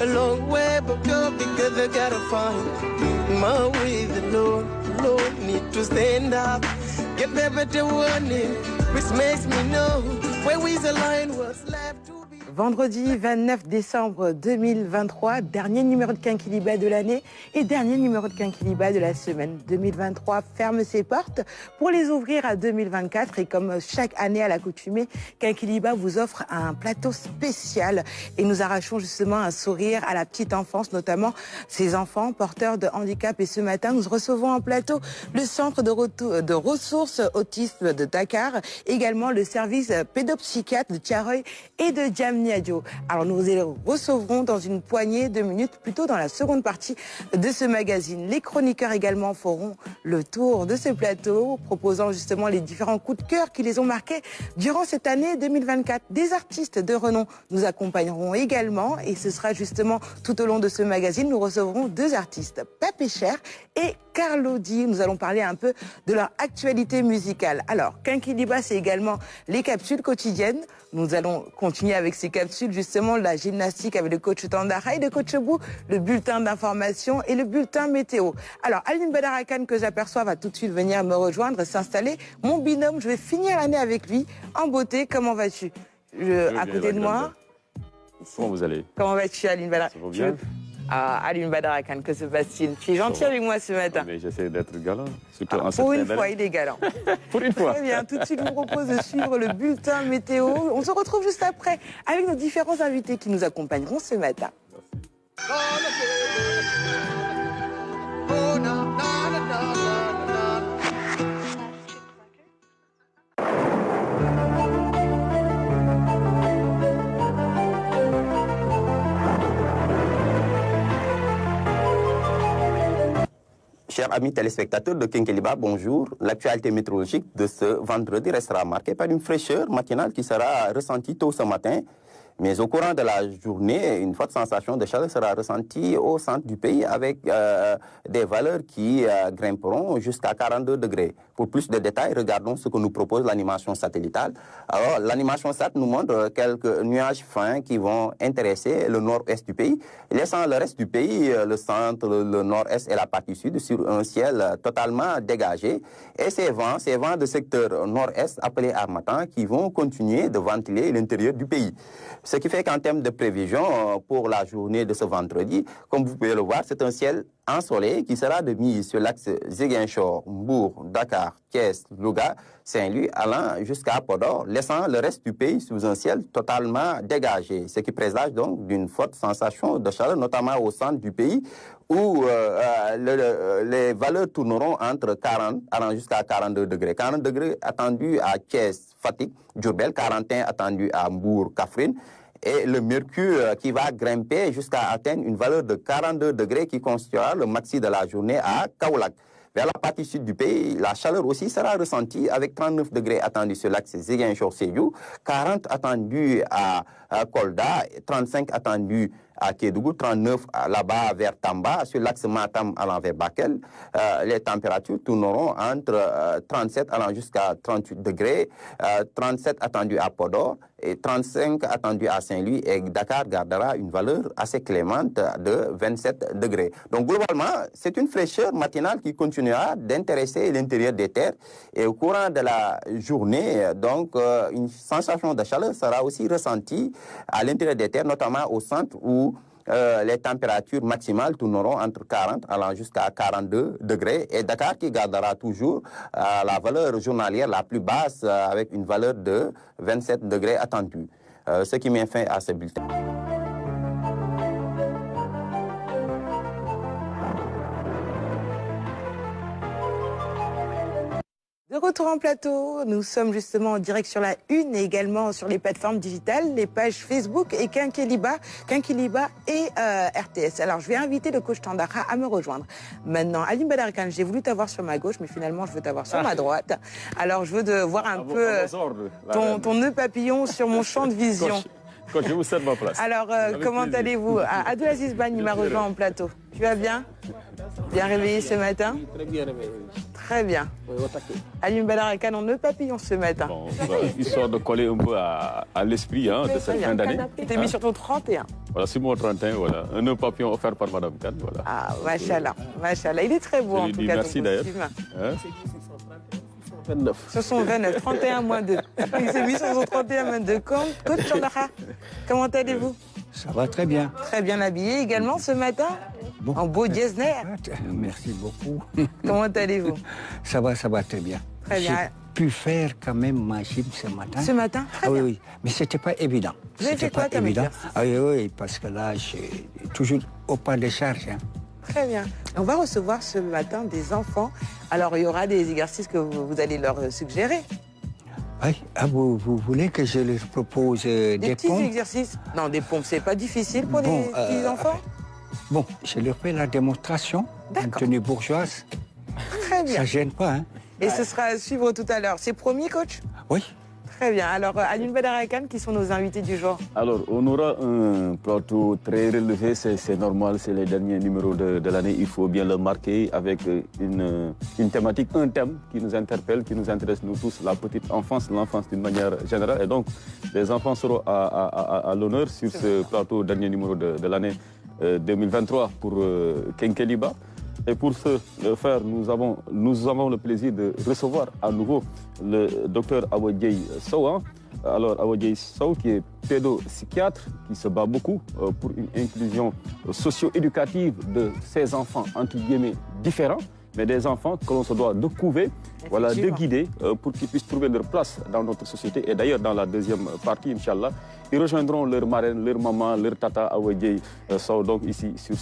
a long way, but girl, because I gotta find my way. The Lord need to stand up, get better warning, which makes me know where is the line was left to be. Vendredi 29 décembre 2023, dernier numéro de Quinquiliba de l'année et dernier numéro de Quinquiliba de la semaine. 2023 ferme ses portes pour les ouvrir à 2024 et comme chaque année à l'accoutumée, Quinquiliba vous offre un plateau spécial et nous arrachons justement un sourire à la petite enfance, notamment ces enfants porteurs de handicap. Et ce matin, nous recevons en plateau le centre de ressources autisme de Dakar, également le service pédopsychiatre de Thiaroye et de Djamni. Alors nous les recevrons dans une poignée de minutes, plutôt dans la seconde partie de ce magazine. Les chroniqueurs également feront le tour de ce plateau, proposant justement les différents coups de cœur qui les ont marqués durant cette année 2024. Des artistes de renom nous accompagneront également et ce sera justement tout au long de ce magazine. Nous recevrons deux artistes, Pape Cher et Carlo D. Nous allons parler un peu de leur actualité musicale. Alors, Quinquiliba, c'est également les capsules quotidiennes. Nous allons continuer avec ces capsules, justement, la gymnastique avec le coach Tandara et le coach Bou, le bulletin d'information et le bulletin météo. Alors, Aline Badarakan, que j'aperçois, va tout de suite venir me rejoindre, s'installer. Mon binôme, je vais finir l'année avec lui, en beauté. Comment vas-tu? À côté de moi. Comment vous allez? Comment vas-tu, Aline Badarakan? Ça va bien? Ah, Aline Badarakan, que se passe-t-il? Tu es gentil avec moi ce matin. Mais j'essaie d'être galant. Surtout en pour une cette fois, il est galant. Pour une fois. Très bien, tout de suite, je vous propose de suivre le bulletin météo. On se retrouve juste après avec nos différents invités qui nous accompagneront ce matin. Chers amis téléspectateurs de Quinquiliba, bonjour. L'actualité météorologique de ce vendredi restera marquée par une fraîcheur matinale qui sera ressentie tôt ce matin. Mais au courant de la journée, une forte sensation de chaleur sera ressentie au centre du pays avec des valeurs qui grimperont jusqu'à 42 degrés. Pour plus de détails, regardons ce que nous propose l'animation satellitale. Alors, l'animation sat nous montre quelques nuages fins qui vont intéresser le nord-est du pays, laissant le reste du pays, le centre, le nord-est et la partie sud, sur un ciel totalement dégagé. Et ces vents de secteur nord-est appelés harmattan qui vont continuer de ventiler l'intérieur du pays. Ce qui fait qu'en termes de prévision pour la journée de ce vendredi, comme vous pouvez le voir, c'est un ciel ensoleillé qui sera de mise sur l'axe Ziguinchor, Mbour, Dakar, Thiès, Louga, Saint-Louis, allant jusqu'à Podor, laissant le reste du pays sous un ciel totalement dégagé. Ce qui présage donc d'une forte sensation de chaleur, notamment au centre du pays, où les valeurs tourneront entre 40 allant jusqu'à 42 degrés. 40 degrés attendus à Thiès, Fatick, Diourbel, 41 attendus à Mbour, Kaffrine. Et le mercure qui va grimper jusqu'à atteindre une valeur de 42 degrés qui constituera le maxi de la journée à Kaolack. Vers la partie sud du pays, la chaleur aussi sera ressentie avec 39 degrés attendus sur l'axe Ziguinchor-Sédhiou, 40 attendus à Kolda, 35 attendus à Kédougou, 39 là-bas vers Tamba, sur l'axe Matam allant vers Bakel. Les températures tourneront entre 37 allant jusqu'à 38 degrés, 37 attendus à Podor et 35 attendus à Saint-Louis, et Dakar gardera une valeur assez clémente de 27 degrés. Donc globalement, c'est une fraîcheur matinale qui continuera d'intéresser l'intérieur des terres, et au courant de la journée, donc une sensation de chaleur sera aussi ressentie à l'intérieur des terres, notamment au centre où les températures maximales tourneront entre 40 allant jusqu'à 42 degrés, et Dakar qui gardera toujours la valeur journalière la plus basse avec une valeur de 27 degrés attendue. Ce qui met fin à ce bulletin. De retour en plateau, nous sommes justement en direct sur la Une et également sur les plateformes digitales, les pages Facebook et Quinquiliba et RTS. Alors, je vais inviter le coach Tandara à me rejoindre. Maintenant, Aline Badarakan, j'ai voulu t'avoir sur ma gauche, mais finalement, je veux t'avoir sur ma droite. Alors, je veux voir un peu ton nœud papillon sur mon champ de vision. Quand je vous cède ma place. Alors, comment allez-vous? Abdelaziz Bagne m'a rejoint en plateau. Tu vas bien? Bien réveillé ce matin? Très bien réveillé. Très bien. Alioune Badara Kane en nœud papillon ce matin. Bon, voilà, histoire de coller un peu à l'esprit de cette fin d'année. Tu t'es mis sur ton 31. Voilà, c'est mon 31, voilà. Un nœud papillon offert par Madame Kane, voilà. Ah, machallah, machallah. Il est très beau Je en lui tout dis cas. merci ton d'ailleurs. costume. Hein? 29, 31 moins 2. Il s'est mis sur son 31 moins 2. Coach Chandaha, comment allez-vous? Ça va très bien. Très bien habillé également ce matin. Bon. En beau Diesner. Merci beaucoup. Comment allez-vous? Ça va très bien. Très bien. J'ai pu faire quand même ma gym ce matin. Ce matin? Très Ah bien. oui, mais c'était pas évident. Vous avez fait quoi comme exercice? Ah oui, parce que là, j'ai toujours au pas de charge. Hein. Très bien. On va recevoir ce matin des enfants. Alors, il y aura des exercices que vous allez leur suggérer. Oui. Ah, vous voulez que je leur propose des petits pompes? exercices? Non, des pompes, c'est pas difficile pour Bon, les petits enfants? Bon, je leur fais la démonstration en tenue bourgeoise. Très bien. Ça gêne pas, hein? Et ce sera à suivre tout à l'heure. C'est promis, coach? Oui. Très bien. Alors, Alioune Badara Kane, qui sont nos invités du jour? Alors, on aura un plateau très relevé, c'est normal, c'est les derniers numéros de l'année. Il faut bien le marquer avec une thématique, un thème qui nous interpelle, qui nous intéresse nous tous, la petite enfance, l'enfance d'une manière générale. Et donc, les enfants seront à l'honneur sur ce plateau, dernier numéro de l'année 2023 pour Kenkeliba. Et pour ce faire, nous avons le plaisir de recevoir à nouveau le docteur Awadjei Sow. Alors, Awadjei Sow, qui est pédopsychiatre, qui se bat beaucoup pour une inclusion socio-éducative de ces enfants, entre guillemets, différents, mais des enfants que l'on se doit de couver, voilà, de guider pour qu'ils puissent trouver leur place dans notre société. Et d'ailleurs, dans la deuxième partie, Inch'Allah, ils rejoindront leur marraine, leur maman, leur tata Awadjei Sow, donc ici sur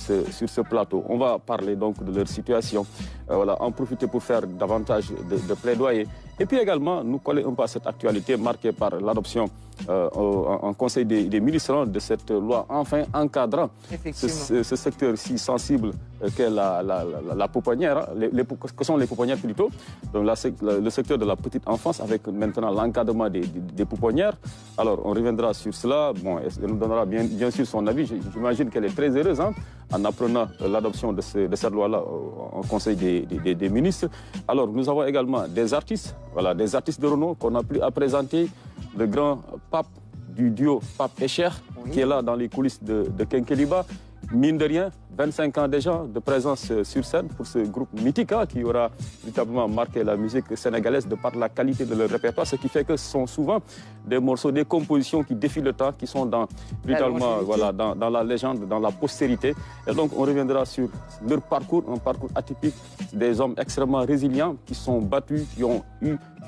ce plateau. On va parler donc de leur situation, voilà, en profiter pour faire davantage de plaidoyer. Et puis également, nous coller un peu à cette actualité marquée par l'adoption en Conseil des ministres de cette loi enfin encadrant ce secteur si sensible qu'est la pouponnière, que sont les pouponnières plutôt, donc le secteur de la petite enfance avec maintenant l'encadrement des pouponnières. Alors on reviendra sur cela, bon, elle nous donnera bien sûr son avis. J'imagine qu'elle est très heureuse en apprenant l'adoption de cette loi-là en Conseil des ministres. Alors nous avons également des artistes, voilà, des artistes de renom qu'on a plus à présenter. Le grand pape du duo Pape et Cher, qui est là dans les coulisses de Kenkeliba. Mine de rien, 25 ans déjà de présence sur scène pour ce groupe mythique qui aura véritablement marqué la musique sénégalaise de par la qualité de leur répertoire, ce qui fait que ce sont souvent des morceaux, des compositions qui défient le temps, qui sont véritablement dans la légende, dans la postérité. Et donc on reviendra sur leur parcours, un parcours atypique, des hommes extrêmement résilients qui sont battus, qui ont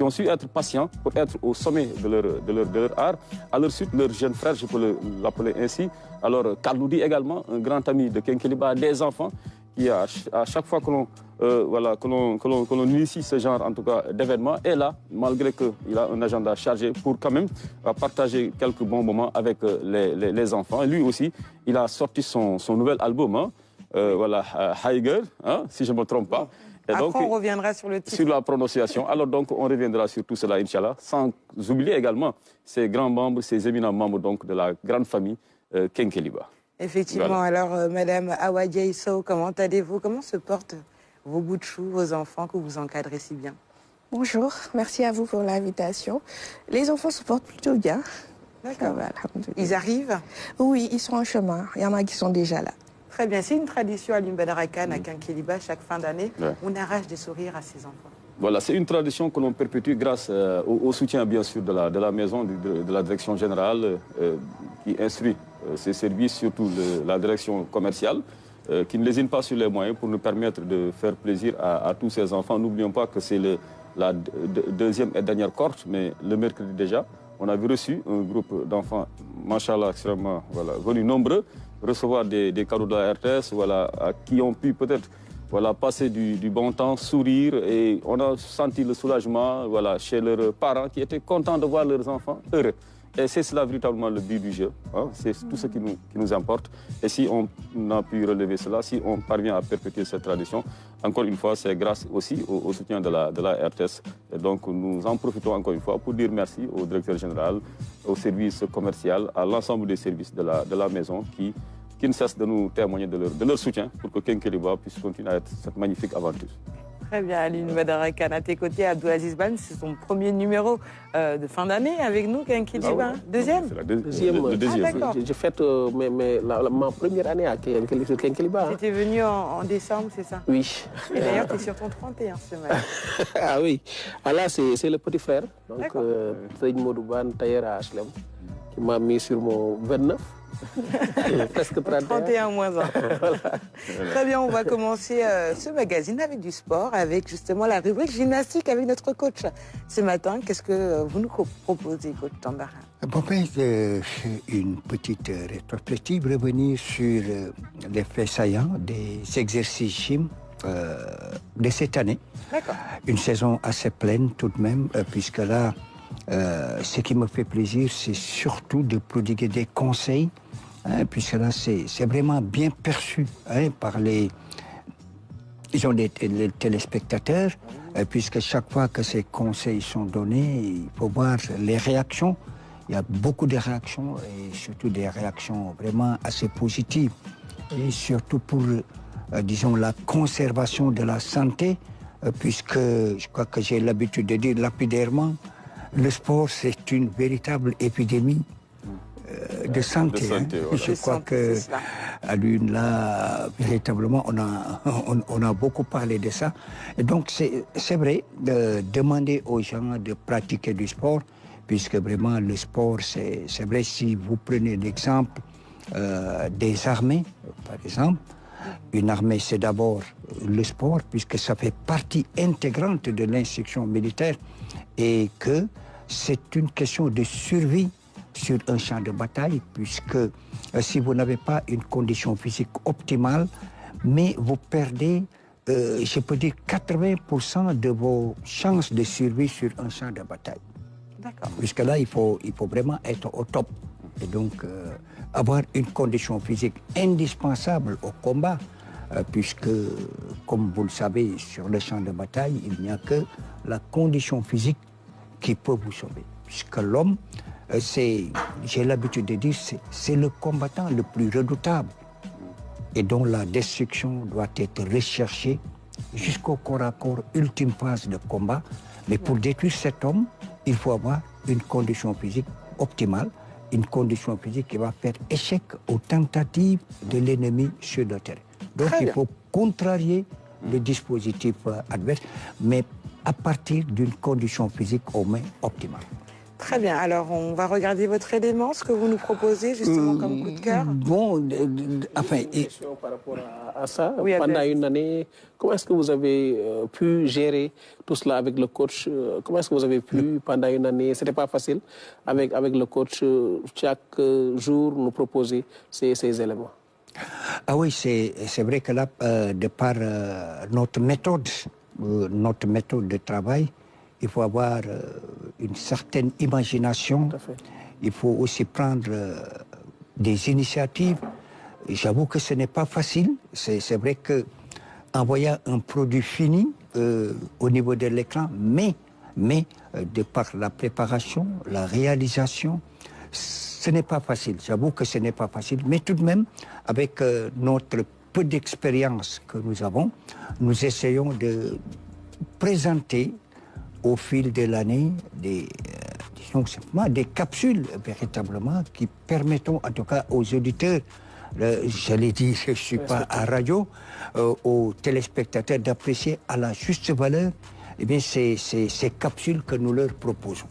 su être patients pour être au sommet de leur art. À leur suite, leur jeune frère, je peux l'appeler ainsi, alors Karloudi également, un grand ami de Kenkeliba, des enfants, qui à chaque fois que l'on initie ce genre en tout cas d'événements, est là, malgré qu'il a un agenda chargé pour quand même partager quelques bons moments avec les enfants. Lui aussi, il a sorti son nouvel album, High Girl, si je ne me trompe pas. Et après, donc, on reviendra sur le titre. Sur la prononciation. Alors donc, on reviendra sur tout cela, Inch'Allah, sans oublier également ces grands membres, ces éminents membres donc, de la grande famille Kenkeliba. Effectivement. Voilà. Alors, Madame Awadjei Sow, comment allez-vous? Comment se portent vos bouts de chou, vos enfants que vous encadrez si bien? Bonjour, merci à vous pour l'invitation. Les enfants se portent plutôt bien. D'accord. Ils arrivent? Oui, ils sont en chemin. Il y en a qui sont déjà là. Très bien. C'est une tradition à Alioune Badara Kane, à Kenkeliba, chaque fin d'année. Ouais. On arrache des sourires à ses enfants. Voilà, c'est une tradition que l'on perpétue grâce au soutien, bien sûr, de la maison, de la direction générale qui instruit ses services, surtout la direction commerciale, qui ne lésine pas sur les moyens pour nous permettre de faire plaisir à tous ces enfants. N'oublions pas que c'est la deuxième et dernière cohorte, mais le mercredi déjà, on avait reçu un groupe d'enfants, machallah, extrêmement venus nombreux, recevoir des cadeaux de la RTS, qui ont pu peut-être passer du bon temps, sourire, et on a senti le soulagement chez leurs parents qui étaient contents de voir leurs enfants heureux. Et c'est cela véritablement le but du jeu, c'est tout ce qui nous importe. Et si on a pu relever cela, si on parvient à perpétuer cette tradition, encore une fois, c'est grâce aussi au soutien de la RTS. Et donc nous en profitons encore une fois pour dire merci au directeur général, au service commercial, à l'ensemble des services de la maison qui ne cessent de nous témoigner de leur soutien pour que Kenkeliba puisse continuer à être cette magnifique aventure. Très bien, Aline Badara Khan. À tes côtés, Abdelaziz Ban, c'est son premier numéro de fin d'année avec nous, Kinkeliba. Deuxième? C'est le deuxième. Ah, d'accord. J'ai fait ma première année à Kinkeliba. Tu étais venu en décembre, c'est ça? Oui. Et d'ailleurs, tu es sur ton 31 ce matin. Ah oui. Ah là, c'est le petit frère. Donc, Saïd Modouban, tailleur à HLM, qui m'a mis sur mon 29. Presque 31. 31 moins 1. Voilà. Très bien, on va commencer ce magazine avec du sport, avec justement la rubrique gymnastique avec notre coach. Ce matin, qu'est-ce que vous nous proposez, coach Tandara? Bon, une petite rétrospective, revenir sur les faits saillants des exercices gym de cette année. D'accord. Une saison assez pleine tout de même, puisque là, ce qui me fait plaisir, c'est surtout de prodiguer des conseils, puisque là, c'est vraiment bien perçu par les téléspectateurs, puisque chaque fois que ces conseils sont donnés, il faut voir les réactions. Il y a beaucoup de réactions, et surtout des réactions vraiment assez positives, et surtout pour, disons, la conservation de la santé, puisque je crois que j'ai l'habitude de dire lapidairement, le sport, c'est une véritable épidémie de santé. Voilà. Je crois que à l'une là, véritablement, on a beaucoup parlé de ça. Et donc, c'est vrai de demander aux gens de pratiquer du sport, puisque vraiment le sport, c'est vrai, si vous prenez l'exemple des armées, par exemple, une armée, c'est d'abord le sport, puisque ça fait partie intégrante de l'instruction militaire, et que c'est une question de survie sur un champ de bataille, puisque si vous n'avez pas une condition physique optimale, mais vous perdez, je peux dire, 80% de vos chances de survie sur un champ de bataille. D'accord. Puisque là, il faut vraiment être au top. Et donc, avoir une condition physique indispensable au combat, puisque, comme vous le savez, sur le champ de bataille, il n'y a que la condition physique qui peut vous sauver. Puisque l'homme, j'ai l'habitude de dire, c'est le combattant le plus redoutable et dont la destruction doit être recherchée jusqu'au corps à corps, ultime phase de combat. Mais pour détruire cet homme, il faut avoir une condition physique optimale, une condition physique qui va faire échec aux tentatives de l'ennemi sur le terrain. Donc il faut contrarier le dispositif adverse, mais à partir d'une condition physique au moins optimale. Très bien, alors on va regarder votre élément, ce que vous nous proposez justement comme coup de cœur. Bon, enfin... Par rapport à ça, Oui, pendant une année, comment est-ce que vous avez pu gérer tout cela avec le coach? Comment est-ce que vous avez pu, pendant une année, c'était pas facile, avec le coach, chaque jour nous proposer ces éléments? Ah oui, c'est vrai que là, de par notre méthode de travail, il faut avoir une certaine imagination. Il faut aussi prendre des initiatives. J'avoue que ce n'est pas facile. C'est vrai qu'en voyant un produit fini au niveau de l'écran, mais de par la préparation, la réalisation, ce n'est pas facile. J'avoue que ce n'est pas facile. Mais tout de même, avec notre peu d'expérience que nous avons, nous essayons de présenter au fil de l'année disons simplement des capsules véritablement qui permettront en tout cas aux auditeurs, j'allais dire, je ne suis pas à radio, aux téléspectateurs d'apprécier à la juste valeur ces capsules que nous leur proposons.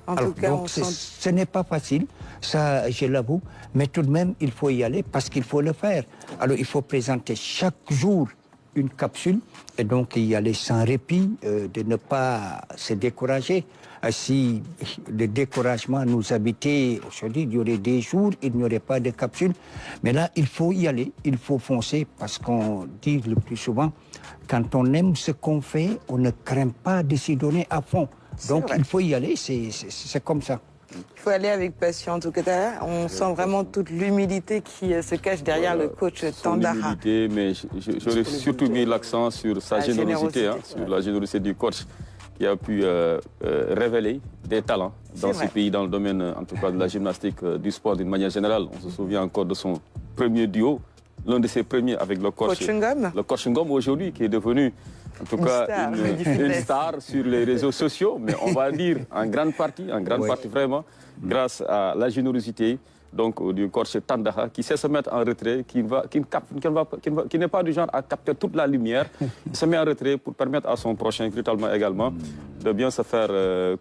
En tout cas, donc ce n'est pas facile, ça je l'avoue, mais tout de même il faut y aller parce qu'il faut le faire. Alors il faut présenter chaque jour une capsule et donc y aller sans répit, de ne pas se décourager. Si le découragement nous habitait aujourd'hui, il y aurait des jours, il n'y aurait pas de capsule. Mais là, il faut y aller, il faut foncer parce qu'on dit le plus souvent, quand on aime ce qu'on fait, on ne craint pas de s'y donner à fond. Donc il faut y aller, c'est comme ça. Il faut aller avec passion. En tout cas, on sent vraiment toute l'humilité qui se cache derrière le coach Tandara. L'humilité, mais j'aurais surtout mis l'accent sur sa générosité, sur la générosité du coach qui a pu révéler des talents dans ce pays, dans le domaine, en tout cas, de la gymnastique, du sport d'une manière générale. On se souvient encore de son premier duo, l'un de ses premiers avec le coach Ngom aujourd'hui, qui est devenu En tout cas, une star sur les réseaux sociaux, mais on va dire en grande partie vraiment, grâce à la générosité du coach Tandaha, qui sait se mettre en retrait, qui n'est pas du genre à capter toute la lumière, il se met en retrait pour permettre à son prochain, véritablement également, de bien se faire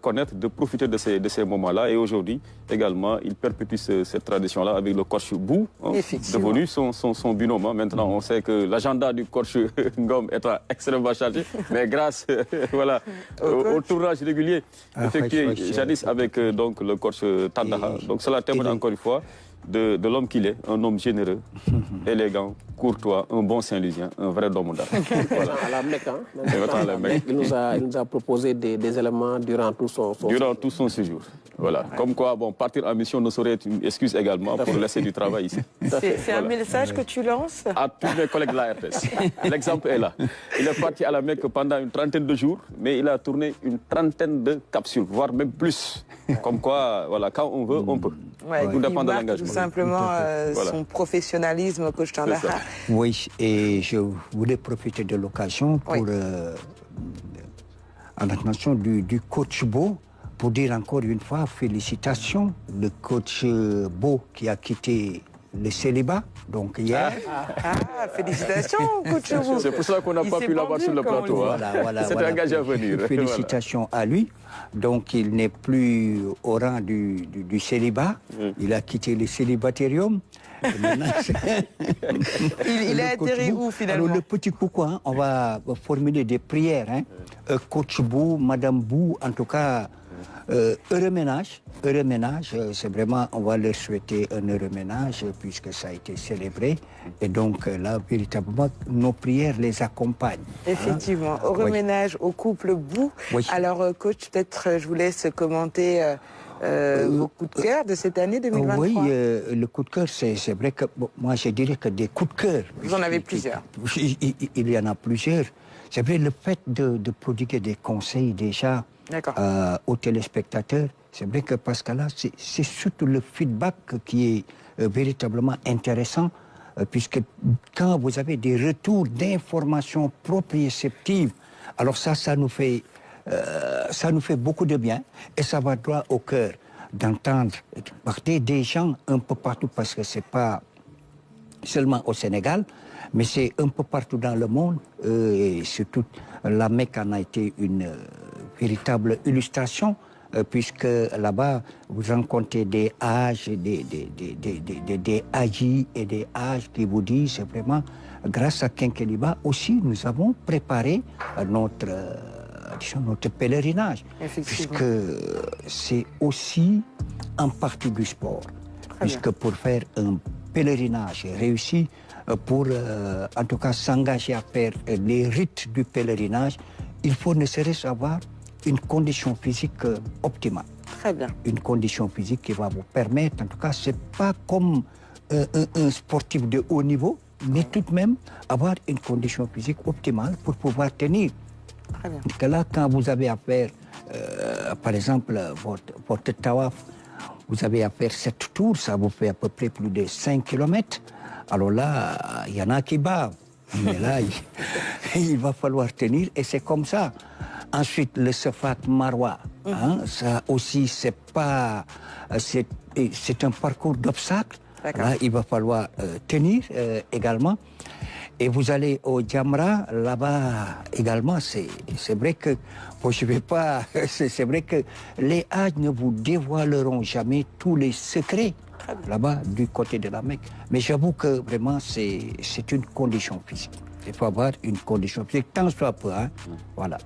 connaître, de profiter de ces moments-là. Et aujourd'hui, également, il perpétue cette tradition-là avec le coach Bou, devenu son binôme. Maintenant, on sait que l'agenda du coach Ngom est extrêmement chargé, mais grâce au tournage régulier effectué jadis avec le coach Tandaha. Donc cela témoigne encore une fois de l'homme qu'il est, un homme généreux, élégant, courtois, un bon Saint-Louisien, un vrai domondard. Voilà. À la Mecque, hein. Il nous a proposé des éléments durant tout son séjour. Voilà. Comme quoi, partir en mission ne saurait être une excuse également pour laisser du travail ici. C'est un message que tu lances à tous mes collègues de la RTS. L'exemple est là. Il est parti à la Mecque pendant une trentaine de jours, mais il a tourné une trentaine de capsules, voire même plus. Comme quoi, voilà, quand on veut, on peut. Tout dépend de l'engagement. Tout simplement son professionnalisme, coach Tandaha. Oui, et je voulais profiter de l'occasion pour, en l'attention du coach Beau, pour dire encore une fois félicitations. Le coach Beau qui a quitté le célibat, donc hier. Félicitations, coach Beau. C'est pour ça qu'on n'a pas pu l'avoir sur le plateau. C'est engagé à venir. Félicitations à lui. Donc il n'est plus au rang du célibat. Il a quitté le célibatérium. Il a atterri où finalement? Alors, le petit coucou, on va formuler des prières. Coach Bou, Madame Bou, en tout cas, heureux ménage, c'est vraiment, on va leur souhaiter un heureux ménage puisque ça a été célébré. Et donc là, véritablement, nos prières les accompagnent. Effectivement, heureux ménage au couple Bou. Alors, coach, peut-être je vous laisse commenter vos coups de cœur de cette année 2023. Oui, le coup de cœur, c'est vrai que moi je dirais que des coups de cœur. Vous en avez plusieurs. Il y en a plusieurs. C'est vrai, le fait de prodiguer des conseils déjà aux téléspectateurs, c'est vrai que parce que là, c'est surtout le feedback qui est véritablement intéressant, puisque quand vous avez des retours d'informations proprioceptives, alors ça nous fait beaucoup de bien et ça va droit au cœur d'entendre des gens un peu partout, parce que c'est pas seulement au Sénégal, mais c'est un peu partout dans le monde, et surtout la Mecque en a été une véritable illustration, puisque là-bas vous rencontrez des âges, des Hajis et des âges qui vous disent vraiment, grâce à Kenkeliba aussi, nous avons préparé notre pèlerinage, puisque c'est aussi en partie du sport. Puisque pour faire un pèlerinage réussi, pour en tout cas s'engager à faire les rites du pèlerinage, il faut ne serait-ce avoir une condition physique optimale. Très bien. Une condition physique qui va vous permettre, en tout cas, c'est pas comme un sportif de haut niveau, mais tout de même avoir une condition physique optimale pour pouvoir tenir. Très bien. Parce que là, quand vous avez à faire, par exemple, votre tawaf, vous avez à faire 7 tours, ça vous fait à peu près plus de 5 km. Alors là, il y en a qui bavent. Mais là, il va falloir tenir, et c'est comme ça. Ensuite, le Safat Marwa, ça aussi, c'est un parcours d'obstacles. Là, il va falloir tenir également. Et vous allez au Jamra, là-bas également, c'est vrai que je vais pas. C'est vrai que les Hajj ne vous dévoileront jamais tous les secrets là-bas du côté de la Mecque. Mais j'avoue que vraiment c'est une condition physique. Il faut avoir une condition physique, tant soit peu, voilà.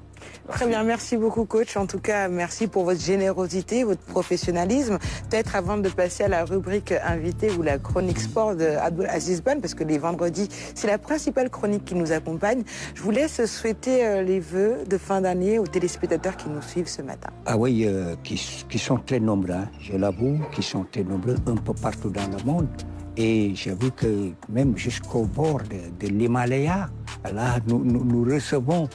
Très bien, merci beaucoup coach. En tout cas, merci pour votre générosité, votre professionnalisme. Peut-être avant de passer à la rubrique invité ou la chronique sport d'Abdelaziz Ban, parce que les vendredis, c'est la principale chronique qui nous accompagne. Je vous laisse souhaiter les vœux de fin d'année aux téléspectateurs qui nous suivent ce matin. Ah oui, qui sont très nombreux, je l'avoue, qui sont très nombreux un peu partout dans le monde. Et j'ai vu que même jusqu'au bord de l'Himalaya, là, nous recevons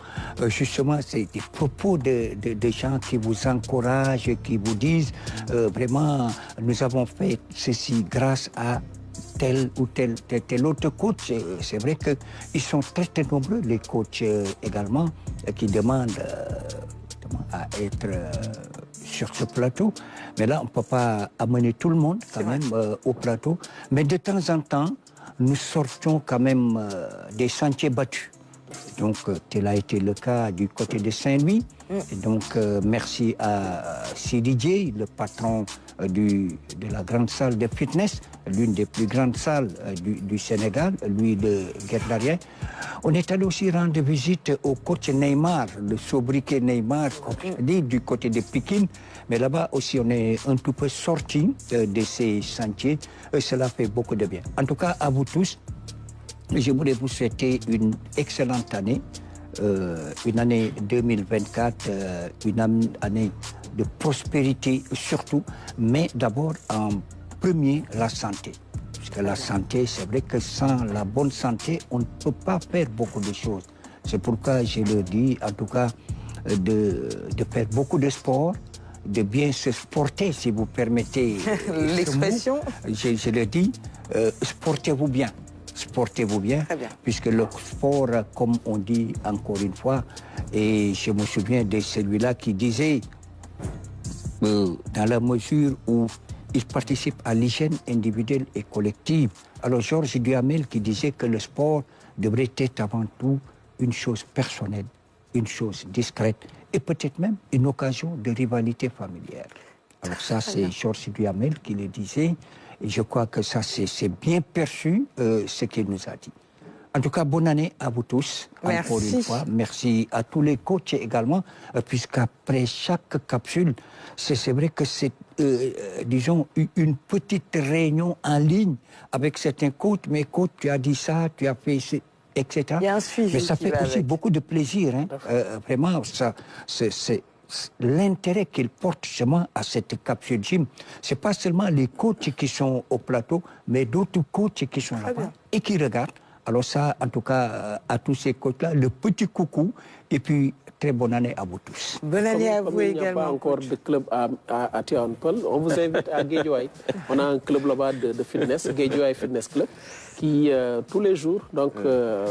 justement des propos de gens qui vous encouragent, qui vous disent vraiment, nous avons fait ceci grâce à tel ou tel autre coach. C'est vrai qu'ils sont très nombreux, les coachs également, qui demandent à être sur ce plateau. Mais là, on ne peut pas amener tout le monde quand même au plateau. Mais de temps en temps, nous sortions quand même des sentiers battus. Donc, tel a été le cas du côté de Saint-Louis. Et donc, merci à Sididje, le patron de la grande salle de fitness, l'une des plus grandes salles du Sénégal, lui de Guet-Darien. On est allé aussi rendre visite au coach Neymar, le sobriquet Neymar, comme je dis, du côté de Pékin. Mais là-bas aussi, on est un tout peu sorti de ces sentiers. Et cela fait beaucoup de bien. En tout cas, à vous tous, je voulais vous souhaiter une excellente année, une année 2024, une année de prospérité surtout, mais d'abord en premier la santé. Parce que la santé, c'est vrai que sans la bonne santé, on ne peut pas faire beaucoup de choses. C'est pourquoi je le dis, en tout cas, de faire beaucoup de sport, de bien se sporter, si vous permettez l'expression. Je le dis, sportez-vous bien. Sportez-vous bien, puisque le sport, comme on dit encore une fois, et je me souviens de celui-là qui disait, dans la mesure où il participe à l'hygiène individuelle et collective. Alors Georges Duhamel qui disait que le sport devrait être avant tout une chose personnelle, une chose discrète, et peut-être même une occasion de rivalité familière. Alors ça, c'est Georges Duhamel qui le disait. Et je crois que ça, c'est bien perçu, ce qu'il nous a dit. En tout cas, bonne année à vous tous, encore une fois. Merci à tous les coachs également, puisqu'après chaque capsule, c'est vrai que c'est, disons, une petite réunion en ligne avec certains coachs. Mais coach, tu as dit ça, tu as fait ça, etc. Il y a un suivi. Mais ça fait aussi beaucoup de plaisir. Hein. Vraiment, ça, c'est l'intérêt qu'il porte justement à cette capsule gym. Ce n'est pas seulement les coachs qui sont au plateau, mais d'autres coachs qui sont là-bas et qui regardent. Alors ça, en tout cas, à tous ces coachs-là, le petit coucou et puis très bonne année à vous tous. Bonne année à vous également. Il n'y a pas encore de club à Tivaouane-Peulh, on vous invite à Guédiawaye. On a un club là-bas de fitness, Guédiawaye Fitness Club, qui tous les jours, donc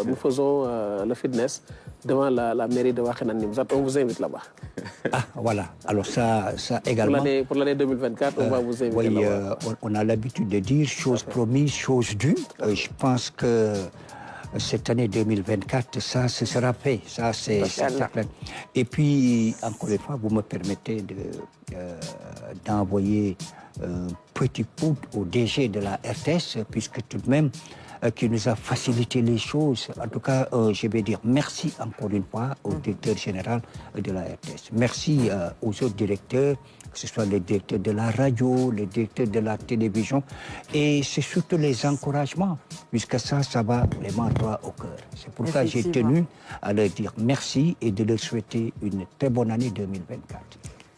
nous faisons le fitness devant la mairie de Wakhinane. On vous invite là-bas. Ah, voilà. Alors ça également. Pour l'année 2024, on va vous inviter là-bas. On a l'habitude de dire chose promise, chose due. Je pense que cette année 2024, ça, ce sera fait. Ça, c'est certain. Et puis, encore une fois, vous me permettez d'envoyer un petit coup au DG de la RTS, puisque tout de même, qui nous a facilité les choses. En tout cas, je vais dire merci encore une fois au directeur général de la RTS. Merci aux autres directeurs, que ce soit le directeur de la radio, le directeur de la télévision. Et c'est surtout les encouragements, puisque ça va vraiment droit au cœur. C'est pourquoi j'ai tenu à leur dire merci et de leur souhaiter une très bonne année 2024.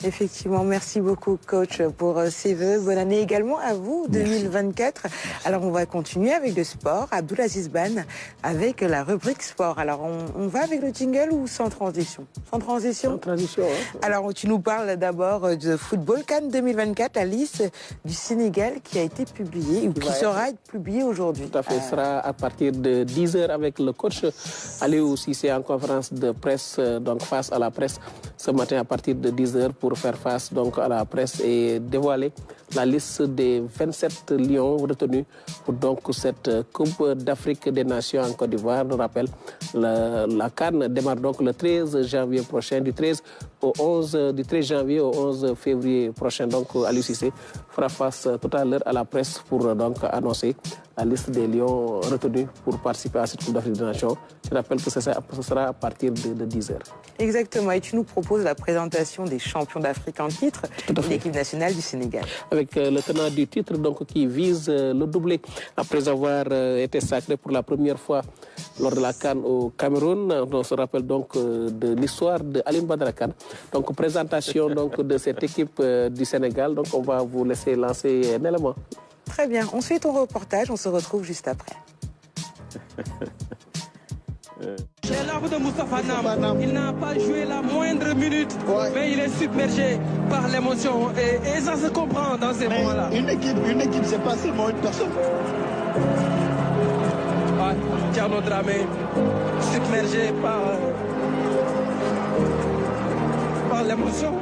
Effectivement, merci beaucoup coach pour ces vœux. Bonne année également à vous, 2024. Merci. Alors on va continuer avec le sport. Abdoulaziz Ban avec la rubrique sport. Alors on va avec le jingle ou sans transition? Sans transition. Sans transition, hein. Alors tu nous parles d'abord de football CAN 2024, la liste du Sénégal qui a été publiée ou qui sera publiée aujourd'hui. Tout à fait, ce sera à partir de 10h avec le coach Aliou Cissé en conférence de presse, donc face à la presse ce matin à partir de 10h pour faire face donc à la presse et dévoiler la liste des 27 lions retenus pour donc cette Coupe d'Afrique des Nations en Côte d'Ivoire. Je rappelle, la CAN démarre donc le 13 janvier prochain, du 13 janvier au 11 février prochain. Donc Aliou Cissé fera face tout à l'heure à la presse pour donc annoncer la liste des lions retenus pour participer à cette Coupe d'Afrique des Nations. Je rappelle que ce sera à partir de 10h. Exactement, et tu nous proposes la présentation des champions d'Afrique en titre de l'équipe nationale du Sénégal. Avec le tenant du titre donc, qui vise le doublé après avoir été sacré pour la première fois lors de la CAN au Cameroun. On se rappelle donc de l'histoire de Aline Badara Kane. Donc présentation donc, de cette équipe du Sénégal. Donc on va vous laisser lancer un élément. Très bien, on suit ton reportage, on se retrouve juste après. C'est l'arbre de Moustapha Nam. Il n'a pas joué la moindre minute, mais il est submergé par l'émotion. Et ça se comprend dans ces moments-là. Une équipe, c'est pas seulement une personne. Thierno Dramé, submergé par l'émotion.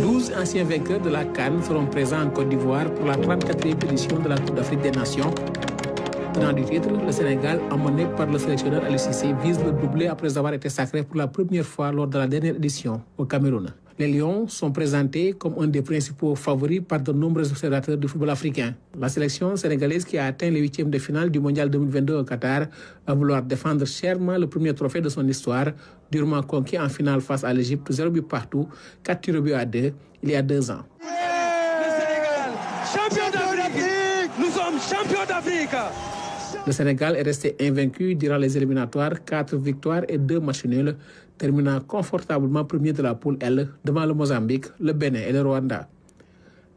12 anciens vainqueurs de la CAN seront présents en Côte d'Ivoire pour la 34e édition de la Coupe d'Afrique des Nations. Tenant du titre, le Sénégal, emmené par le sélectionneur Aliou Cissé, vise le doublé après avoir été sacré pour la première fois lors de la dernière édition au Cameroun. Les Lions sont présentés comme un des principaux favoris par de nombreux observateurs du football africain. La sélection sénégalaise qui a atteint les huitièmes de finale du Mondial 2022 au Qatar va vouloir défendre chèrement le premier trophée de son histoire, durement conquis en finale face à l'Égypte, 0 but partout, 4 tirs au but à 2, il y a 2 ans. Le Sénégal, champion d'Afrique. Nous sommes champions d'Afrique. Le Sénégal est resté invaincu durant les éliminatoires, 4 victoires et 2 matchs nuls, terminant confortablement premier de la poule L devant le Mozambique, le Bénin et le Rwanda.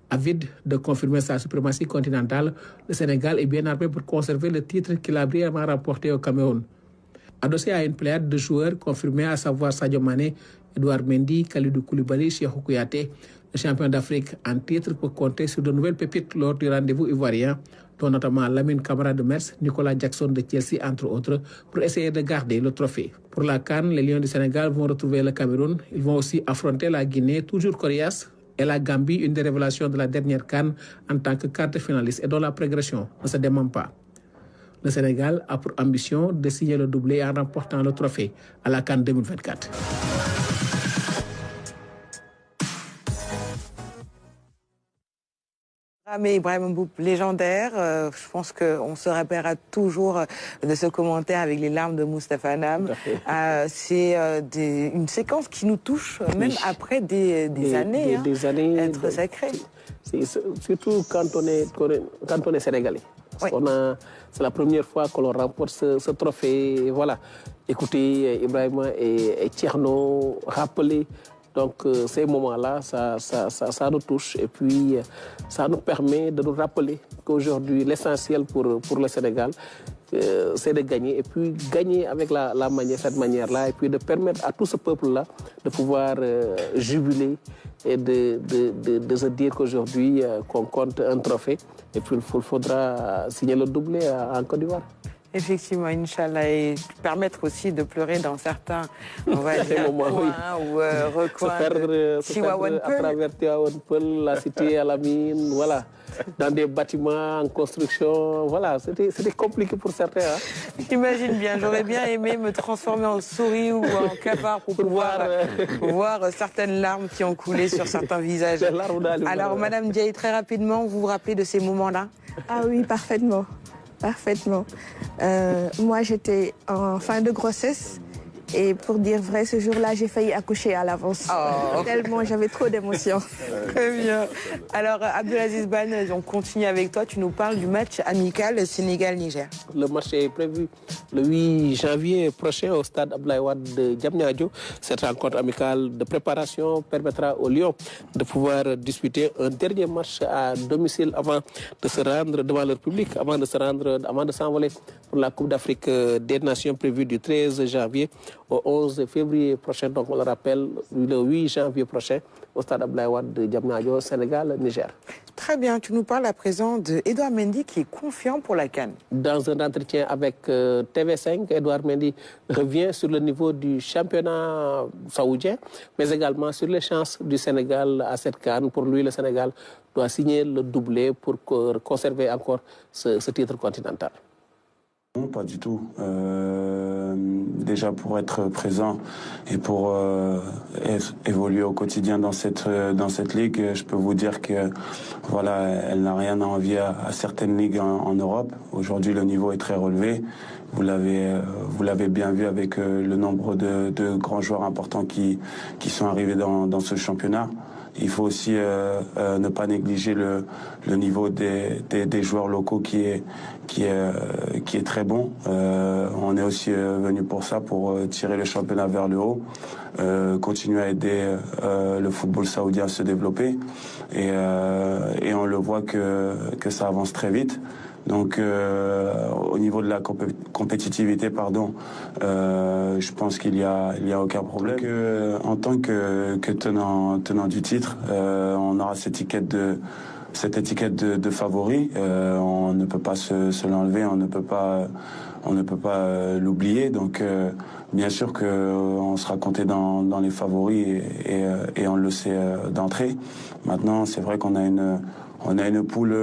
Avide de confirmer sa suprématie continentale, le Sénégal est bien armé pour conserver le titre qu'il a brillamment remporté au Cameroun. Adossé à une pléiade de joueurs confirmés, à savoir Sadio Mané, Edouard Mendy, Kalidou Koulibaly, Cheikhou Kouyaté, le champion d'Afrique en titre peut compter sur de nouvelles pépites lors du rendez-vous ivoirien, dont notamment Lamine Camara de Metz, Nicolas Jackson de Chelsea, entre autres, pour essayer de garder le trophée. Pour la CAN, les Lions du Sénégal vont retrouver le Cameroun. Ils vont aussi affronter la Guinée, toujours coriace, et la Gambie, une des révélations de la dernière CAN en tant que quart finaliste et dont la progression ne se dément pas. Le Sénégal a pour ambition de signer le doublé en remportant le trophée à la CAN 2024. Mais Ibrahima Mboup, légendaire, je pense qu'on se rappellera toujours de ce commentaire avec les larmes de Moustapha Nam. C'est une séquence qui nous touche même après des années, des années être sacré. Surtout quand on est sénégalais. Oui. C'est la première fois que l'on remporte ce trophée. Voilà. Écoutez, Ibrahima et Thierno, rappeler. Donc ces moments-là, ça nous touche et puis ça nous permet de nous rappeler qu'aujourd'hui, l'essentiel pour le Sénégal, c'est de gagner et puis gagner avec cette manière-là et puis de permettre à tout ce peuple-là de pouvoir jubiler et de se dire qu'aujourd'hui, qu'on compte un trophée et puis il faudra signer le doublé en Côte d'Ivoire. Effectivement, Inch'Allah, et permettre aussi de pleurer dans certains, on va dire, coins ou recoins se perdre à travers Tivaouane, la cité à la mine, voilà, dans des bâtiments en construction, voilà, c'était compliqué pour certains. Hein. J'imagine bien, j'aurais bien aimé me transformer en souris ou en cafard pour pouvoir voir certaines larmes qui ont coulé sur certains visages. Alors, Madame Diaye, très rapidement, vous vous rappelez de ces moments-là? Ah oui, parfaitement. Parfaitement. Moi, j'étais en fin de grossesse et pour dire vrai, ce jour-là, j'ai failli accoucher à l'avance. Oh. Tellement j'avais trop d'émotions. Très bien. Alors, Abdelaziz Ban, on continue avec toi. Tu nous parles du match amical Sénégal-Niger. Le match est prévu le 8 janvier prochain au stade Abdoulaye Wade de Diamniadio. Cette rencontre amicale de préparation permettra aux Lions de pouvoir disputer un dernier match à domicile avant de se rendre devant leur public, avant de s'envoler pour la Coupe d'Afrique des Nations prévue du 13 janvier au 11 février prochain. Donc, on le rappelle, le 8 janvier prochain au stade Abdoulaye Wade de Diamniadio, Sénégal, Niger. Très bien. Tu nous parles à présent d'Edouard Mendy qui est confiant pour la CAN. Dans un entretien avec TV5, Edouard Mendy revient sur le niveau du championnat saoudien, mais également sur les chances du Sénégal à cette CAN. Pour lui, le Sénégal doit signer le doublé pour conserver encore ce titre continental. Non, pas du tout. Déjà pour être présent et pour évoluer au quotidien dans cette ligue, je peux vous dire que voilà, elle n'a rien à envier à certaines ligues en Europe. Aujourd'hui, le niveau est très relevé. Vous l'avez bien vu avec le nombre de grands joueurs importants qui sont arrivés dans ce championnat. Il faut aussi ne pas négliger le niveau des joueurs locaux qui est très bon. On est aussi venu pour ça, pour tirer le championnat vers le haut, continuer à aider le football saoudien à se développer. Et on le voit que ça avance très vite. Donc, au niveau de la compétitivité, pardon, je pense qu'il y a aucun problème. En tant que tenant du titre, on aura cette étiquette de favori. On ne peut pas se l'enlever, on ne peut pas l'oublier. Donc, bien sûr qu'on sera compté dans les favoris et on le sait d'entrée. Maintenant, c'est vrai qu'on a une poule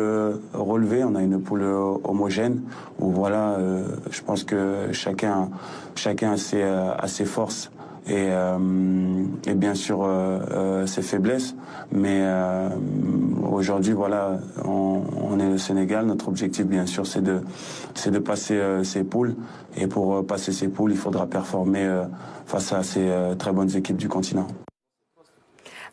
relevée, on a une poule homogène où voilà, je pense que chacun a ses forces et bien sûr ses faiblesses. Mais aujourd'hui, voilà, on est le Sénégal. Notre objectif, bien sûr, c'est de passer ces poules. Et pour passer ces poules, il faudra performer face à ces très bonnes équipes du continent.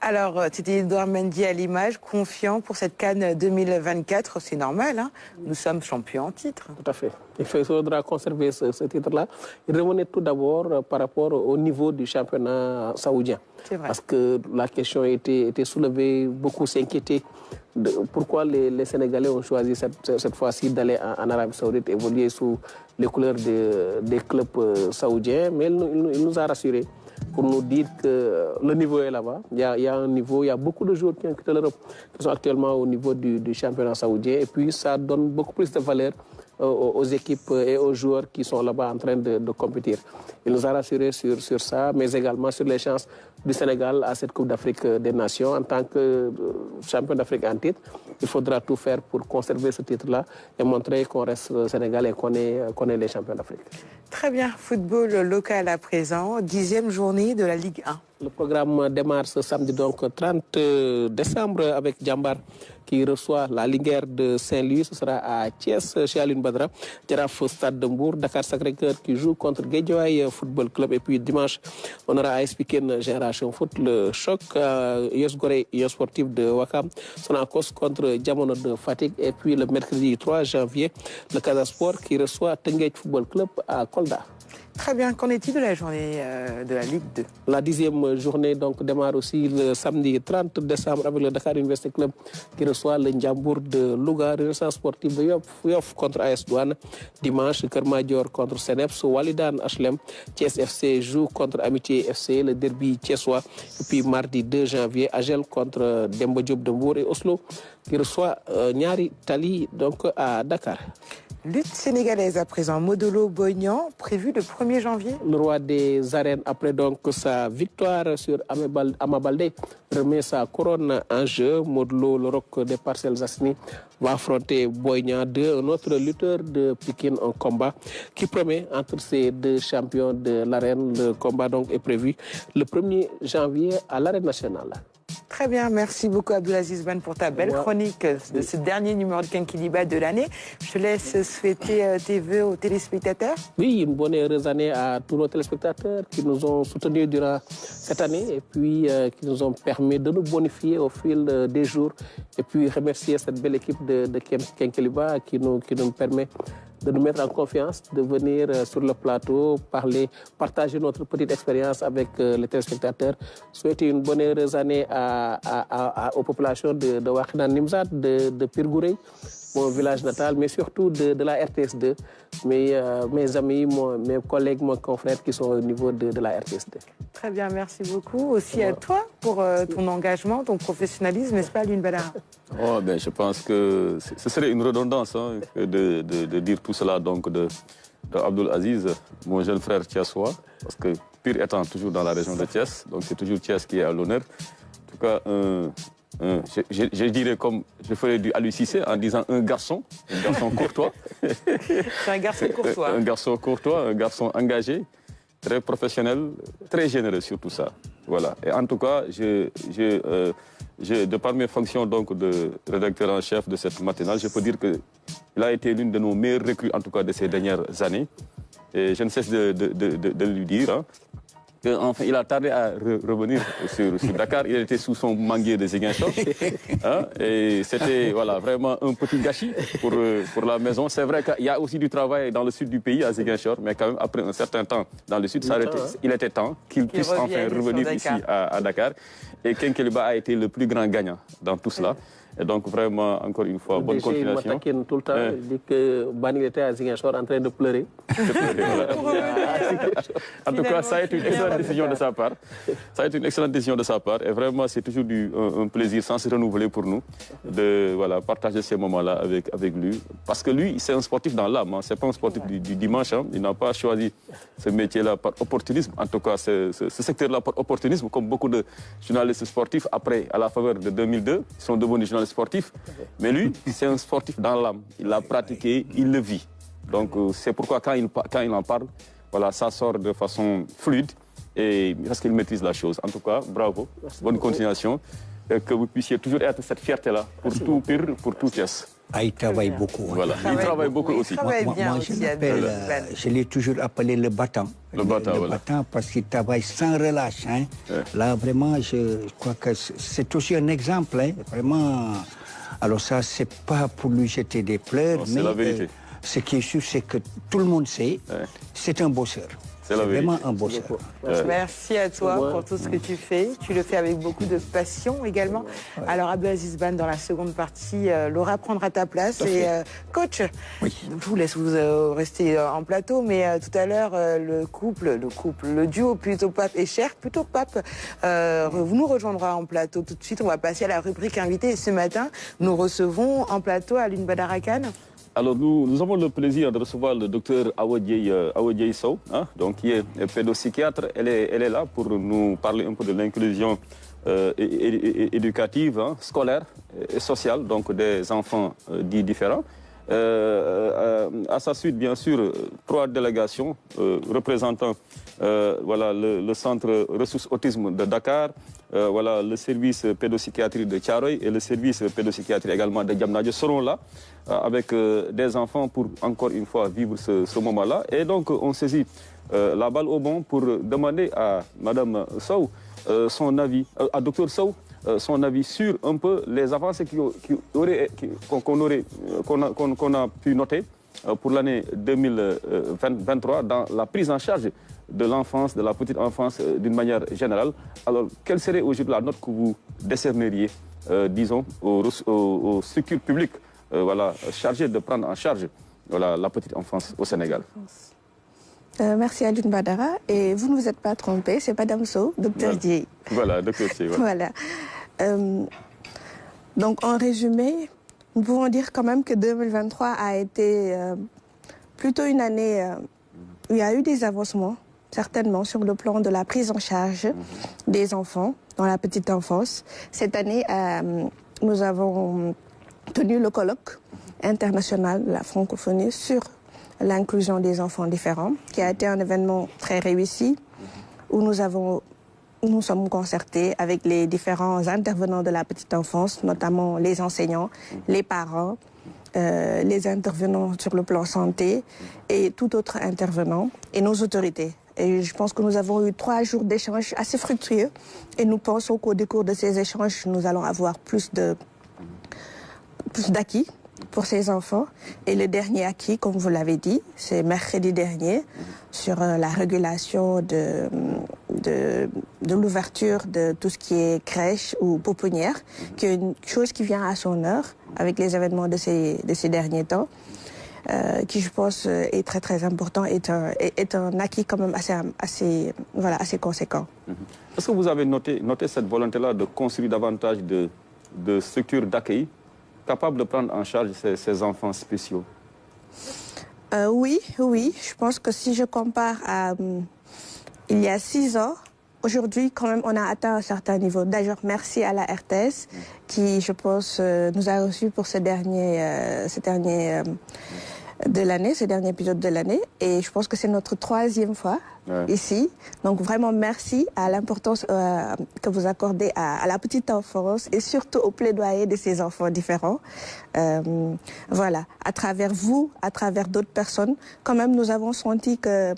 Alors, c'était Edouard Mendy à l'image, confiant pour cette CAN 2024. C'est normal, hein, nous sommes champions en titre. Tout à fait. Il faudra conserver ce titre-là. Et revenez tout d'abord par rapport au niveau du championnat saoudien. C'est vrai. Parce que la question a été soulevée, beaucoup s'inquiétaient. Pourquoi les Sénégalais ont choisi cette fois-ci d'aller en Arabie Saoudite, évoluer sous les couleurs des clubs saoudiens. Mais il nous a rassurés pour nous dire que le niveau est là-bas. Il y a un niveau, il y a beaucoup de joueurs qui ont quitté l'Europe, qui sont actuellement au niveau du championnat saoudien. Et puis, ça donne beaucoup plus de valeur aux équipes et aux joueurs qui sont là-bas en train de compétir. Il nous a rassurés sur ça, mais également sur les chances du Sénégal à cette Coupe d'Afrique des Nations. En tant que champion d'Afrique en titre, il faudra tout faire pour conserver ce titre-là et montrer qu'on reste Sénégal et qu'on est les champions d'Afrique. Très bien, football local à présent, 10e journée de la Ligue 1. Le programme démarre ce samedi, donc 30 décembre, avec Djambar qui reçoit la Linguère de Saint-Louis. Ce sera à Thiès, chez Aline Badra. Giraffe Stade de Mbour, Dakar Sacré-Cœur qui joue contre Guédiawaye Football Club. Et puis dimanche, on aura AS Pikine Génération Foot, le choc, US Gorée, Union Sportive de Wakam, Sonacos contre Diamono de Fatigue. Et puis le mercredi 3 janvier, le Casa Sport qui reçoit Tenguet Football Club à Kolda. Très bien, qu'en est-il de la journée de la Ligue 2? La 10e journée donc, démarre aussi le samedi 30 décembre avec le Dakar University Club qui reçoit le Ndiambour de Louga, Renaissance Sportive de Yoff contre AS Douane. Dimanche, Kermadior contre Seneps, Walidan HLM, Thiès FC joue contre Amitié FC, le derby thiessois. Et puis mardi 2 janvier, Agel contre Demba Diop de Mbour et Oslo qui reçoit Nyari Tali donc, à Dakar. Lutte sénégalaise à présent, Modolo Boignan, prévu le 1er janvier. Le roi des arènes, après donc sa victoire sur Amabalde, remet sa couronne en jeu. Modolo, le roc des Parcelles Assainies, va affronter Boignan 2, un autre lutteur de Pikine, un combat qui promet entre ces deux champions de l'arène. Le combat donc est prévu le 1er janvier à l'arène nationale. Très bien, merci beaucoup Abdelaziz Ben pour ta belle chronique de ce dernier numéro de Kinkiliba de l'année. Je te laisse souhaiter tes vœux aux téléspectateurs. Oui, une bonne et heureuse année à tous nos téléspectateurs qui nous ont soutenus durant cette année et puis qui nous ont permis de nous bonifier au fil des jours. Et puis remercier cette belle équipe de Kinkiliba qui nous permet de nous mettre en confiance, de venir sur le plateau, partager notre petite expérience avec les téléspectateurs. Souhaiter une bonne et heureuse année aux populations de Wakhinan Nimzat, de Pirgouré, mon village natal, mais surtout de la RTS2, mes amis, mes collègues, mes confrères qui sont au niveau de la RTS2. Très bien, merci beaucoup. Aussi à toi pour ton engagement, ton professionnalisme, n'est-ce pas, Lune Badara? Oh, ben, je pense que ce serait une redondance hein, de dire tout cela donc de Abdul Aziz, mon jeune frère thiessois, parce que Pire étant toujours dans la région de Thiès, donc c'est toujours Thiès qui est à l'honneur. En tout cas, je dirais comme je ferais du Aliou Cissé en disant un garçon courtois. C'est un garçon courtois. Un garçon courtois, un garçon engagé, très professionnel, très généreux sur tout ça. Voilà. Et en tout cas, de par mes fonctions donc, de rédacteur en chef de cette matinale, je peux dire qu'il a été l'une de nos meilleures recrues, en tout cas de ces dernières années. Et je ne cesse de lui dire hein, qu'enfin, il a tardé à revenir sur Dakar. Il était sous son manguier de Ziguinchor. Hein, et c'était voilà, vraiment un petit gâchis pour la maison. C'est vrai qu'il y a aussi du travail dans le sud du pays, à Ziguinchor, mais quand même, après un certain temps dans le sud, il était temps qu'il puisse enfin revenir ici à Dakar. Et Kinkeliba a été le plus grand gagnant dans tout cela. Et donc, vraiment, encore une fois, bonne continuation. Il tout le temps, il dit que Bani était à Ziguinchor en train de pleurer. En tout cas, ça a été une excellente décision de sa part. Ça a été une excellente décision de sa part. Et vraiment, c'est toujours un plaisir sans se renouveler pour nous de partager ces moments-là avec lui. Parce que lui, c'est un sportif dans l'âme. Hein. Ce n'est pas un sportif du dimanche. Hein. Il n'a pas choisi ce métier-là par opportunisme. En tout cas, ce secteur-là par opportunisme, comme beaucoup de journalistes sportifs, après, à la faveur de 2002, ils sont devenus journalistes sportifs. Mais lui, c'est un sportif dans l'âme. Il l'a pratiqué, il le vit. Donc, c'est pourquoi quand il en parle, voilà, ça sort de façon fluide et parce qu'il maîtrise la chose. En tout cas, bravo, bonne continuation. Et que vous puissiez toujours être cette fierté-là pour tout Pire, pour tout Thiès. Ah, il travaille beaucoup. Voilà. Il travaille beaucoup aussi. Moi, je l'ai toujours appelé le battant. Le battant parce qu'il travaille sans relâche. Hein. Là, vraiment, je crois que c'est aussi un exemple. Hein. Vraiment. Alors ça, c'est pas pour lui jeter des fleurs, mais la vérité. Ce qui est sûr, c'est que tout le monde sait, c'est un bosseur. C'est vraiment un bosseur. Merci à toi pour tout ce que tu fais. Tu le fais avec beaucoup de passion également. Alors, Abdelaziz Ban, dans la seconde partie, Laura prendra ta place. Et coach, je vous laisse vous rester en plateau, mais tout à l'heure, le duo plutôt Pape et Cher, plutôt Pape, nous rejoindra en plateau tout de suite. On va passer à la rubrique invité. Et ce matin, nous recevons en plateau Aline Badara Kane. Alors, nous avons le plaisir de recevoir le docteur Awadjei Sow, hein, donc, qui est pédopsychiatre. Elle est là pour nous parler un peu de l'inclusion éducative, hein, scolaire et sociale, donc des enfants dits différents. À sa suite, bien sûr, 3 délégations représentant le centre ressources autisme de Dakar, le service pédopsychiatrie de Thiaroye et le service pédopsychiatrie également de Diamniadio seront là avec des enfants pour encore une fois vivre ce moment-là. Et donc on saisit la balle au bon pour demander à Madame Sow son avis, à Dr Sow, son avis sur un peu les avancées qu'on a pu noter pour l'année 2023 dans la prise en charge de l'enfance, de la petite enfance d'une manière générale. Alors, quelle serait aujourd'hui la note que vous décerneriez, disons, aux structures publiques chargées de prendre en charge la petite enfance au Sénégal? Merci Aline Badara. Et vous ne vous êtes pas trompé, c'est Madame Sow, Dr Dieye. Voilà, Dr Dieye. Voilà. Donc, en résumé, nous pouvons dire quand même que 2023 a été plutôt une année où il y a eu des avancements, certainement, sur le plan de la prise en charge des enfants dans la petite enfance. Cette année, nous avons tenu le colloque international de la francophonie sur l'inclusion des enfants différents, qui a été un événement très réussi, où nous sommes concertés avec les différents intervenants de la petite enfance, notamment les enseignants, les parents, les intervenants sur le plan santé et tout autre intervenant, et nos autorités. Et je pense que nous avons eu 3 jours d'échanges assez fructueux, et nous pensons qu'au décours de ces échanges, nous allons avoir plus d'acquis pour ces enfants. Et le dernier acquis, comme vous l'avez dit, c'est mercredi dernier, sur la régulation de l'ouverture de tout ce qui est crèche ou pouponnière, qui est une chose qui vient à son heure avec les événements de ces derniers temps, qui je pense est très très important, est un acquis quand même assez conséquent. Est-ce que vous avez noté cette volonté-là de construire davantage de structures d'accueil capables de prendre en charge ces enfants spéciaux? Oui. Je pense que si je compare à il y a 6 ans, aujourd'hui, quand même, on a atteint un certain niveau. D'ailleurs, merci à la RTS qui, je pense, nous a reçus pour ce dernier épisode de l'année. Et je pense que c'est notre 3e fois ici. Donc, vraiment, merci à l'importance que vous accordez à la petite enfance et surtout au plaidoyer de ces enfants différents. Voilà, à travers vous, à travers d'autres personnes, quand même, nous avons senti que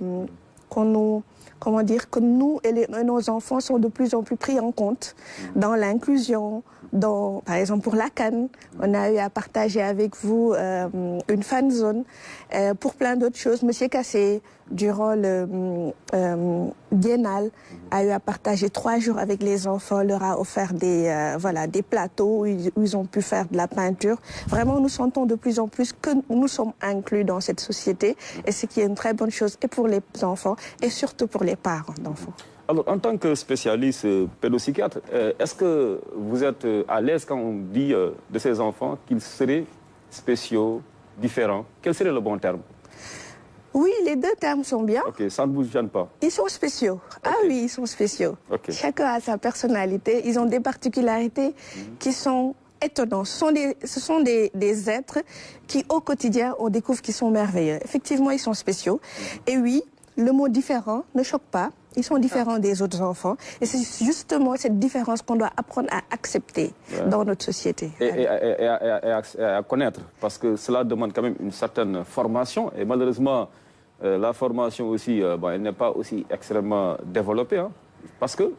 nous et nos enfants sont de plus en plus pris en compte dans l'inclusion, par exemple pour la CAN, on a eu à partager avec vous une fan zone, pour plein d'autres choses. Monsieur Kassé, durant le biennale, a eu à partager 3 jours avec les enfants, leur a offert des plateaux où ils ont pu faire de la peinture. Vraiment, nous sentons de plus en plus que nous sommes inclus dans cette société, et ce qui est une très bonne chose et pour les enfants et surtout pour les parents d'enfants. Alors, en tant que spécialiste pédopsychiatre, est-ce que vous êtes à l'aise quand on dit de ces enfants qu'ils seraient spéciaux, différents? Quel serait le bon terme? Oui, les 2 termes sont bien. Ok, ça ne vous gêne pas? Ils sont spéciaux. Okay. Ah oui, ils sont spéciaux. Okay. Chacun a sa personnalité. Ils ont des particularités qui sont étonnantes. Ce sont des êtres qui, au quotidien, on découvre qu'ils sont merveilleux. Effectivement, ils sont spéciaux. Et oui, le mot différent ne choque pas. Ils sont différents des autres enfants. Et c'est justement cette différence qu'on doit apprendre à accepter dans notre société. Et à connaître, parce que cela demande quand même une certaine formation. Et malheureusement, la formation aussi, elle n'est pas aussi extrêmement développée. Hein, parce que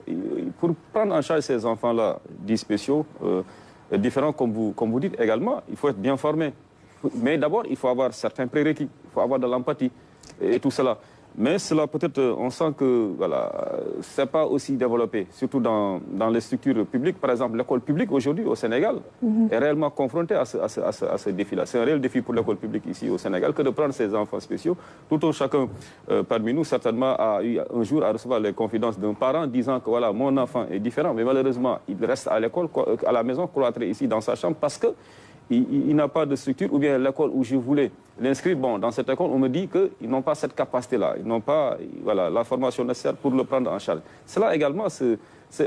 pour prendre en charge ces enfants-là, dits spéciaux, différents comme vous dites également, il faut être bien formé. Mais d'abord, il faut avoir certains prérequis. Il faut avoir de l'empathie et tout cela. Mais cela peut-être, on sent que voilà, ce n'est pas aussi développé, surtout dans les structures publiques. Par exemple, l'école publique aujourd'hui au Sénégal est réellement confrontée à ce défi-là. C'est un réel défi pour l'école publique ici au Sénégal que de prendre ces enfants spéciaux. Tout un chacun parmi nous certainement a eu un jour à recevoir les confidences d'un parent disant que voilà, mon enfant est différent, mais malheureusement, il reste à l'école, à la maison, cloîtré ici dans sa chambre parce que il n'a pas de structure, ou bien l'école où je voulais l'inscrire, bon, dans cette école, on me dit qu'ils n'ont pas cette capacité-là, ils n'ont pas la formation nécessaire pour le prendre en charge. Cela également, c'est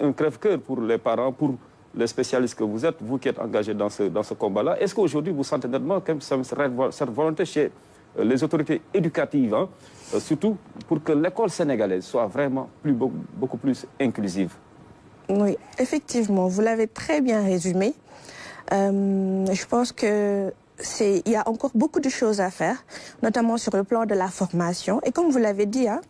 un crève-cœur pour les parents, pour les spécialistes que vous êtes, vous qui êtes engagés dans ce combat-là. Est-ce qu'aujourd'hui, vous sentez nettement cette volonté chez les autorités éducatives, hein, surtout pour que l'école sénégalaise soit vraiment beaucoup plus inclusive? Oui, effectivement, vous l'avez très bien résumé. Je pense qu'il y a encore beaucoup de choses à faire, notamment sur le plan de la formation. Et comme vous l'avez dit, hein,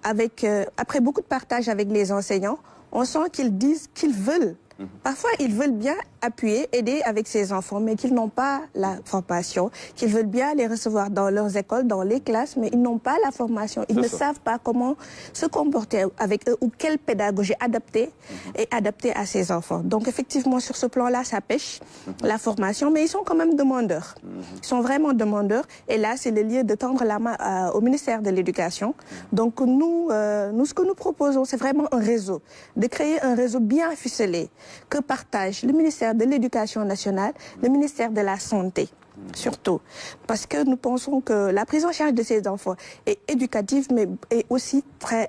après beaucoup de partage avec les enseignants, on sent qu'ils disent qu'ils veulent. Parfois, ils veulent bien appuyer, aider avec ces enfants, mais qu'ils n'ont pas la formation, qu'ils veulent bien les recevoir dans leurs écoles, dans les classes, mais ils n'ont pas la formation. Ils ne savent pas comment se comporter avec eux ou quelle pédagogie adaptée et adaptée à ces enfants. Donc, effectivement, sur ce plan-là, ça pêche, la formation, mais ils sont quand même demandeurs. Ils sont vraiment demandeurs. Et là, c'est le lieu de tendre la main au ministère de l'Éducation. Donc, nous, ce que nous proposons, c'est vraiment un réseau, de créer un réseau bien ficelé, que partagent le ministère de l'Éducation nationale, le ministère de la Santé, surtout. Parce que nous pensons que la prise en charge de ces enfants est éducative, mais est aussi très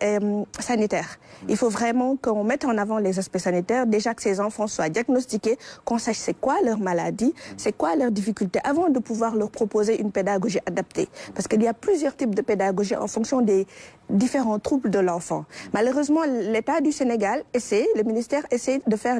sanitaire. Il faut vraiment qu'on mette en avant les aspects sanitaires, déjà que ces enfants soient diagnostiqués, qu'on sache c'est quoi leur maladie, c'est quoi leurs difficultés, avant de pouvoir leur proposer une pédagogie adaptée. Parce qu'il y a plusieurs types de pédagogie en fonction des différents troubles de l'enfant. Malheureusement, l'État du Sénégal le ministère essaie de faire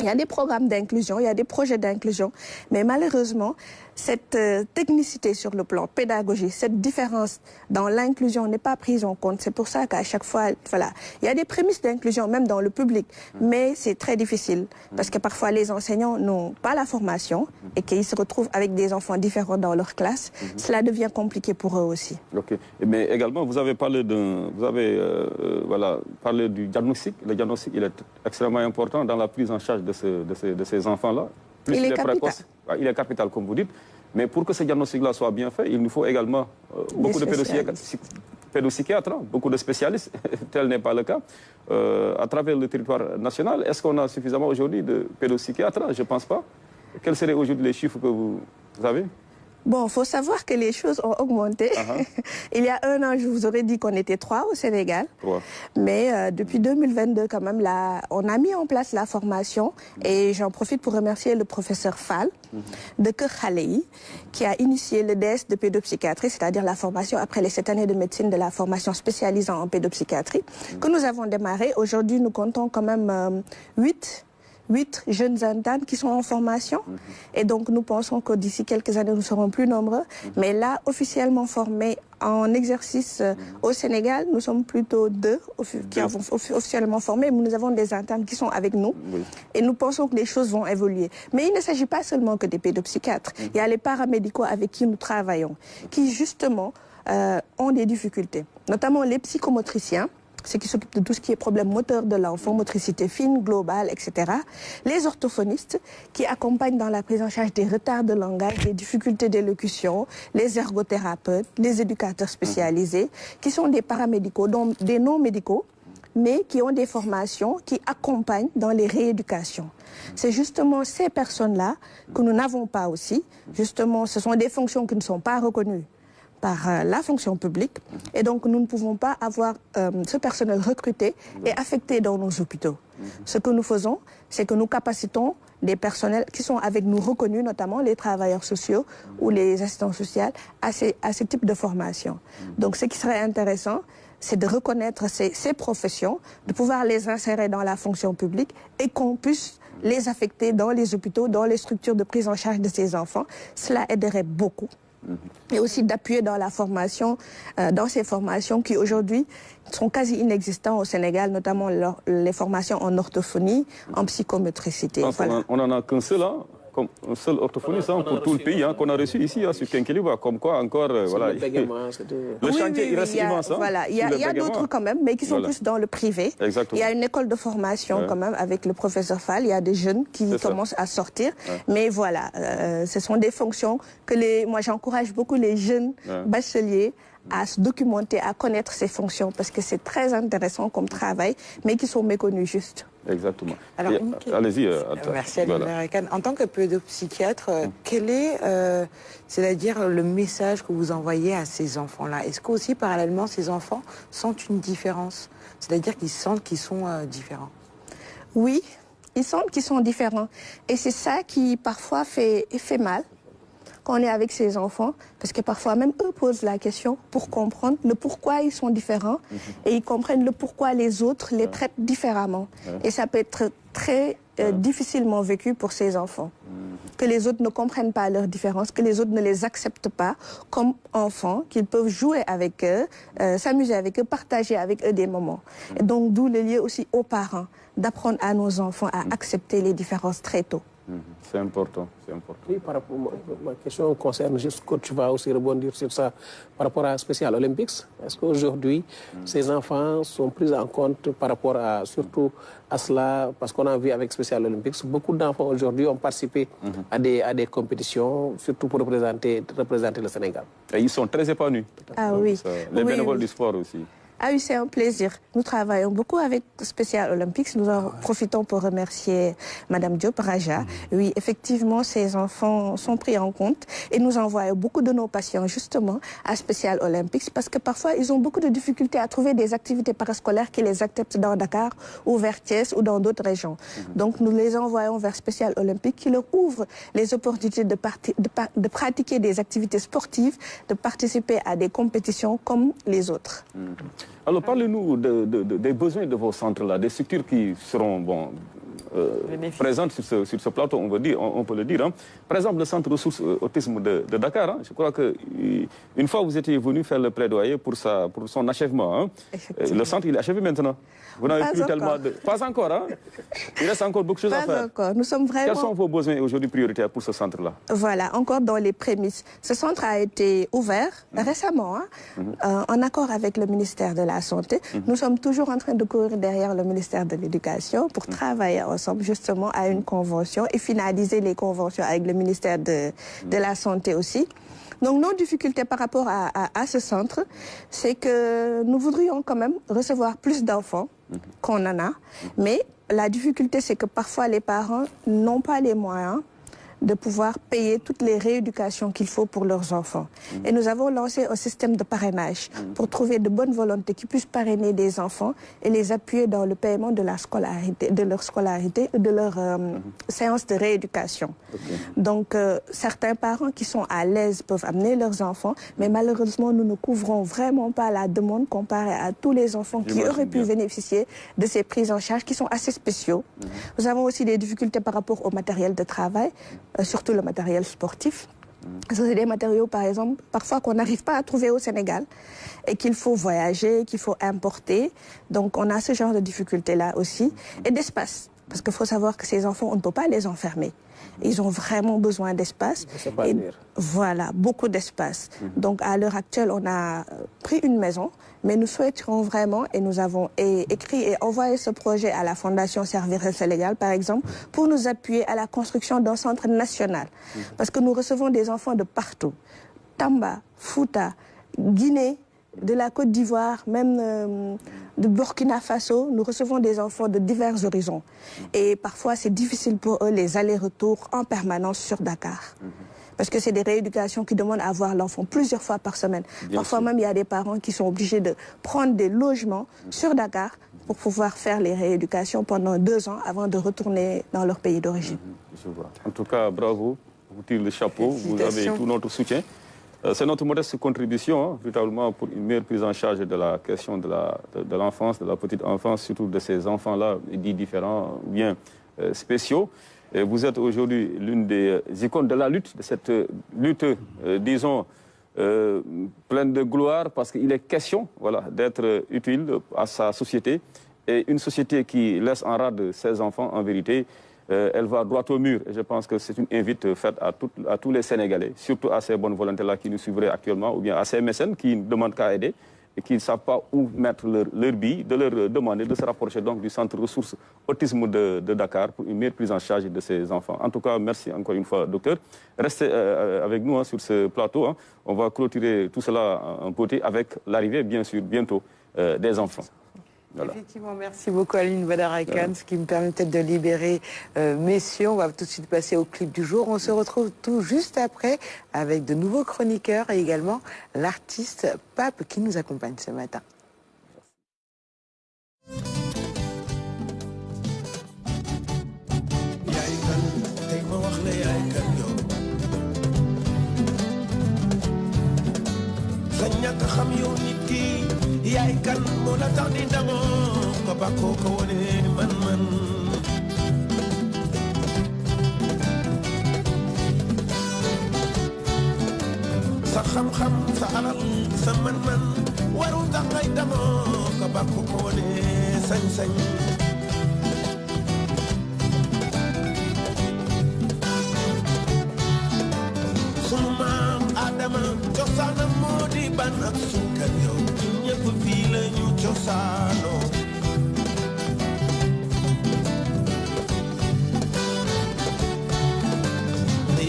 il y a des programmes d'inclusion, il y a des projets d'inclusion, mais malheureusement, cette technicité sur le plan pédagogique, cette différence dans l'inclusion n'est pas prise en compte. C'est pour ça qu'à chaque fois, voilà, il y a des prémices d'inclusion même dans le public, mais c'est très difficile parce que parfois les enseignants n'ont pas la formation et qu'ils se retrouvent avec des enfants différents dans leur classe. Cela devient compliqué pour eux aussi. Ok. Mais également, vous avez parlé parlé du diagnostic. Le diagnostic, il est extrêmement important dans la prise en charge de ces enfants-là. Plus il est capital. Il est capital, comme vous dites. Mais pour que ce diagnostic-là soit bien fait, il nous faut également beaucoup de pédopsychiatres, beaucoup de spécialistes. Tel n'est pas le cas. À travers le territoire national, est-ce qu'on a suffisamment aujourd'hui de pédopsychiatres? Je ne pense pas. Quels seraient aujourd'hui les chiffres que vous avez? Bon, il faut savoir que les choses ont augmenté. Il y a un an, je vous aurais dit qu'on était 3 au Sénégal. Mais depuis 2022, quand même, on a mis en place la formation. Et j'en profite pour remercier le professeur Fall de Kër Xale, qui a initié le DS de pédopsychiatrie, c'est-à-dire la formation après les 7 années de médecine de la formation spécialisant en pédopsychiatrie, que nous avons démarré. Aujourd'hui, nous comptons quand même 8 jeunes internes qui sont en formation. Et donc, nous pensons que d'ici quelques années, nous serons plus nombreux. Mais là, officiellement formés en exercice au Sénégal, nous sommes plutôt 2 qui avons officiellement formés. Mais nous avons des internes qui sont avec nous. Et nous pensons que les choses vont évoluer. Mais il ne s'agit pas seulement que des pédopsychiatres. Il y a les paramédicaux avec qui nous travaillons, qui justement ont des difficultés, notamment les psychomotriciens, ceux qui s'occupent de tout ce qui est problème moteur de l'enfant, motricité fine, globale, etc. Les orthophonistes qui accompagnent dans la prise en charge des retards de langage, des difficultés d'élocution, les ergothérapeutes, les éducateurs spécialisés, qui sont des paramédicaux, donc des non-médicaux, mais qui ont des formations qui accompagnent dans les rééducations. C'est justement ces personnes-là que nous n'avons pas aussi. Justement, ce sont des fonctions qui ne sont pas reconnues par la fonction publique. Et donc, nous ne pouvons pas avoir ce personnel recruté et affecté dans nos hôpitaux. Ce que nous faisons, c'est que nous capacitons des personnels qui sont avec nous reconnus, notamment les travailleurs sociaux ou les assistants sociaux, à ce type de formation. Donc, ce qui serait intéressant, c'est de reconnaître ces professions, de pouvoir les insérer dans la fonction publique et qu'on puisse les affecter dans les hôpitaux, dans les structures de prise en charge de ces enfants. Cela aiderait beaucoup. Et aussi d'appuyer dans la formation, dans ces formations qui aujourd'hui sont quasi inexistantes au Sénégal, notamment les formations en orthophonie, en psychomotricité. Voilà. On n'en a qu'un seul, hein, comme un seul orthophoniste pour tout le pays, hein, qu'on a reçu ici sur Kénkéliba, comme quoi encore, voilà. Le chantier il reste immense. Voilà. Il y a d'autres quand même, mais qui sont plus dans le privé. Exactement. Il y a une école de formation quand même avec le professeur Fall, il y a des jeunes qui commencent à sortir. Mais voilà, ce sont des fonctions que moi j'encourage beaucoup les jeunes bacheliers à se documenter, à connaître ces fonctions, parce que c'est très intéressant comme travail, mais qui sont méconnus juste. Exactement. Allez-y. Merci Aline. En tant que pédopsychiatre, quel est, c'est-à-dire le message que vous envoyez à ces enfants-là? Est-ce qu'aussi, parallèlement, ces enfants sentent une différence? C'est-à-dire qu'ils sentent qu'ils sont différents? Oui, ils sentent qu'ils sont différents. Et c'est ça qui, parfois, fait mal quand on est avec ces enfants, parce que parfois même eux posent la question pour comprendre le pourquoi ils sont différents et ils comprennent le pourquoi les autres les traitent différemment. Et ça peut être très difficilement vécu pour ces enfants. Que les autres ne comprennent pas leurs différences, que les autres ne les acceptent pas comme enfants, qu'ils peuvent jouer avec eux, s'amuser avec eux, partager avec eux des moments. Et donc d'où le lieu aussi aux parents d'apprendre à nos enfants à accepter les différences très tôt. C'est important, c'est important. Oui, par rapport, ma question concerne juste que tu vas aussi rebondir sur ça par rapport à Special Olympics. Est-ce qu'aujourd'hui, ces enfants sont pris en compte par rapport à, surtout à cela, parce qu'on a vu avec Special Olympics, beaucoup d'enfants aujourd'hui ont participé à des compétitions, surtout pour représenter le Sénégal. Et ils sont très épanouis. Ah oui. Les bénévoles du sport aussi. Ah oui, c'est un plaisir. Nous travaillons beaucoup avec Special Olympics. Nous en profitons pour remercier Madame Diop Raja. Oui, effectivement, ces enfants sont pris en compte et nous envoyons beaucoup de nos patients justement à Special Olympics parce que parfois, ils ont beaucoup de difficultés à trouver des activités parascolaires qui les acceptent dans Dakar ou vers Thiès ou dans d'autres régions. Donc, nous les envoyons vers Special Olympics qui leur ouvre les opportunités de pratiquer des activités sportives, de participer à des compétitions comme les autres. Alors, parlez-nous des besoins de vos centres-là, des structures qui seront présentes sur ce plateau, on peut le dire. Hein. Par exemple, le centre ressources autisme de Dakar, hein, je crois qu'une fois vous étiez venu faire le plaidoyer pour son achèvement, hein, le centre il est achevé maintenant. Vous n'avez plus tellement de... Pas encore, hein? Il reste encore beaucoup de choses à faire. Pas encore. Nous sommes vraiment... Quels sont vos besoins aujourd'hui prioritaires pour ce centre-là? Voilà, encore dans les prémices. Ce centre a été ouvert récemment, hein, en accord avec le ministère de la Santé. Nous sommes toujours en train de courir derrière le ministère de l'Éducation pour travailler ensemble justement à une convention et finaliser les conventions avec le ministère de la Santé aussi. Donc nos difficultés par rapport à ce centre, c'est que nous voudrions quand même recevoir plus d'enfants qu'on en a, mais la difficulté c'est que parfois les parents n'ont pas les moyens de pouvoir payer toutes les rééducations qu'il faut pour leurs enfants. Et nous avons lancé un système de parrainage pour trouver de bonnes volontés qui puissent parrainer des enfants et les appuyer dans le paiement de leur scolarité et de leur séance de rééducation. Donc, certains parents qui sont à l'aise peuvent amener leurs enfants, mais malheureusement, nous ne couvrons vraiment pas la demande comparée à tous les enfants qui auraient pu bénéficier de ces prises en charge qui sont assez spéciaux. Nous avons aussi des difficultés par rapport au matériel de travail, surtout le matériel sportif. C'est des matériaux, par exemple, parfois qu'on n'arrive pas à trouver au Sénégal et qu'il faut voyager, qu'il faut importer. Donc, on a ce genre de difficultés-là aussi. Et d'espace. Parce qu'il faut savoir que ces enfants, on ne peut pas les enfermer. Ils ont vraiment besoin d'espace. Voilà, beaucoup d'espace. Donc à l'heure actuelle, on a pris une maison, mais nous souhaiterons vraiment, et nous avons écrit et envoyé ce projet à la Fondation Servir le Sénégal, par exemple, pour nous appuyer à la construction d'un centre national. Parce que nous recevons des enfants de partout. Tamba, Fouta, Guinée, de la Côte d'Ivoire, même de Burkina Faso, nous recevons des enfants de divers horizons. Et parfois, c'est difficile pour eux les allers-retours en permanence sur Dakar. Parce que c'est des rééducations qui demandent à voir l'enfant plusieurs fois par semaine. Parfois même, il y a des parents qui sont obligés de prendre des logements sur Dakar pour pouvoir faire les rééducations pendant 2 ans avant de retourner dans leur pays d'origine. Je vois. En tout cas, bravo, vous tirez le chapeau, vous avez tout notre soutien. C'est notre modeste contribution, véritablement, pour une meilleure prise en charge de la question de l'enfance, de la petite enfance, surtout de ces enfants-là, dits différents ou bien spéciaux. Et vous êtes aujourd'hui l'une des icônes de la lutte, de cette lutte, disons, pleine de gloire, parce qu'il est question, voilà, d'être utile à sa société. Et une société qui laisse en rade ses enfants, en vérité, elle va droit au mur. Et je pense que c'est une invite faite à tous les Sénégalais, surtout à ces bonnes volontés-là qui nous suivraient actuellement, ou bien à ces mécènes qui ne demandent qu'à aider et qui ne savent pas où mettre leur bille, de leur demander de se rapprocher donc du centre ressources autisme de Dakar pour une meilleure prise en charge de ces enfants. En tout cas, merci encore une fois, docteur. Restez avec nous sur ce plateau. On va clôturer tout cela en beauté avec l'arrivée, bien sûr, bientôt des enfants. Voilà. Effectivement, merci beaucoup Aline Badara Khan, ce qui me permet peut-être de libérer messieurs. On va tout de suite passer au clip du jour. On se retrouve tout juste après avec de nouveaux chroniqueurs et également l'artiste Pape qui nous accompagne ce matin. yaay kan moo la tax di ndamoo ko bàkkoo ko wone man sa xam-xam sa alal sa man waru tax ngay ndamoo ko bàkkoo ko wone sañ-sañ sunu maam Adama cosaanam moo di ban ak suukar yow ñëpp fii la ñu cosaanoo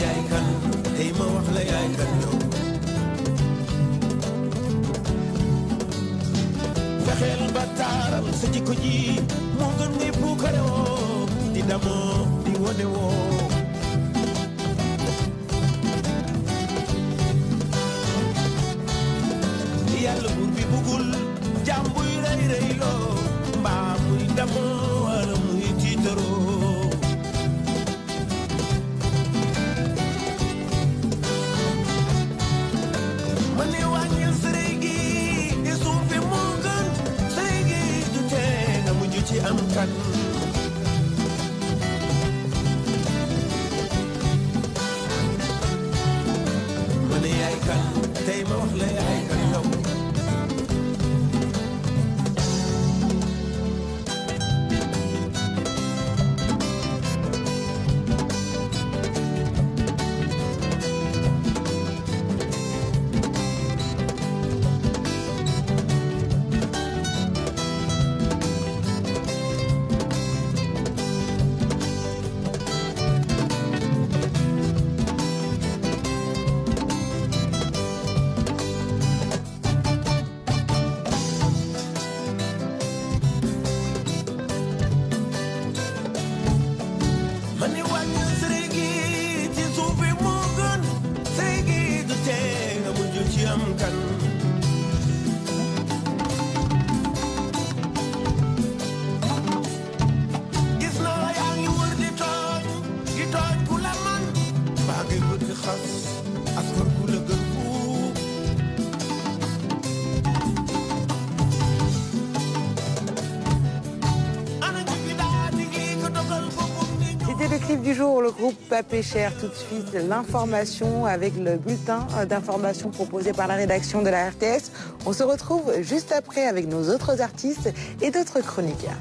yaay kan tey ma wax la yaay kan yow fexeel ba taaral sa jikko ji moo gën ngay puukare woo di damoo di wone woo yàlla buur bi bugul jàmbuy rey rey loo mbaa muy damoo wala muy tiitaroo ma ne wàññil sërëy gi di suufi moo gën sërëy gi du tee nga mujj ci am kan ma ne yaay kan tey ma wax la yaay kan yow C'était le clip du jour, le groupe Pape Cher. Tout de suite, l'information avec le bulletin d'information proposé par la rédaction de la RTS. On se retrouve juste après avec nos autres artistes et d'autres chroniqueurs.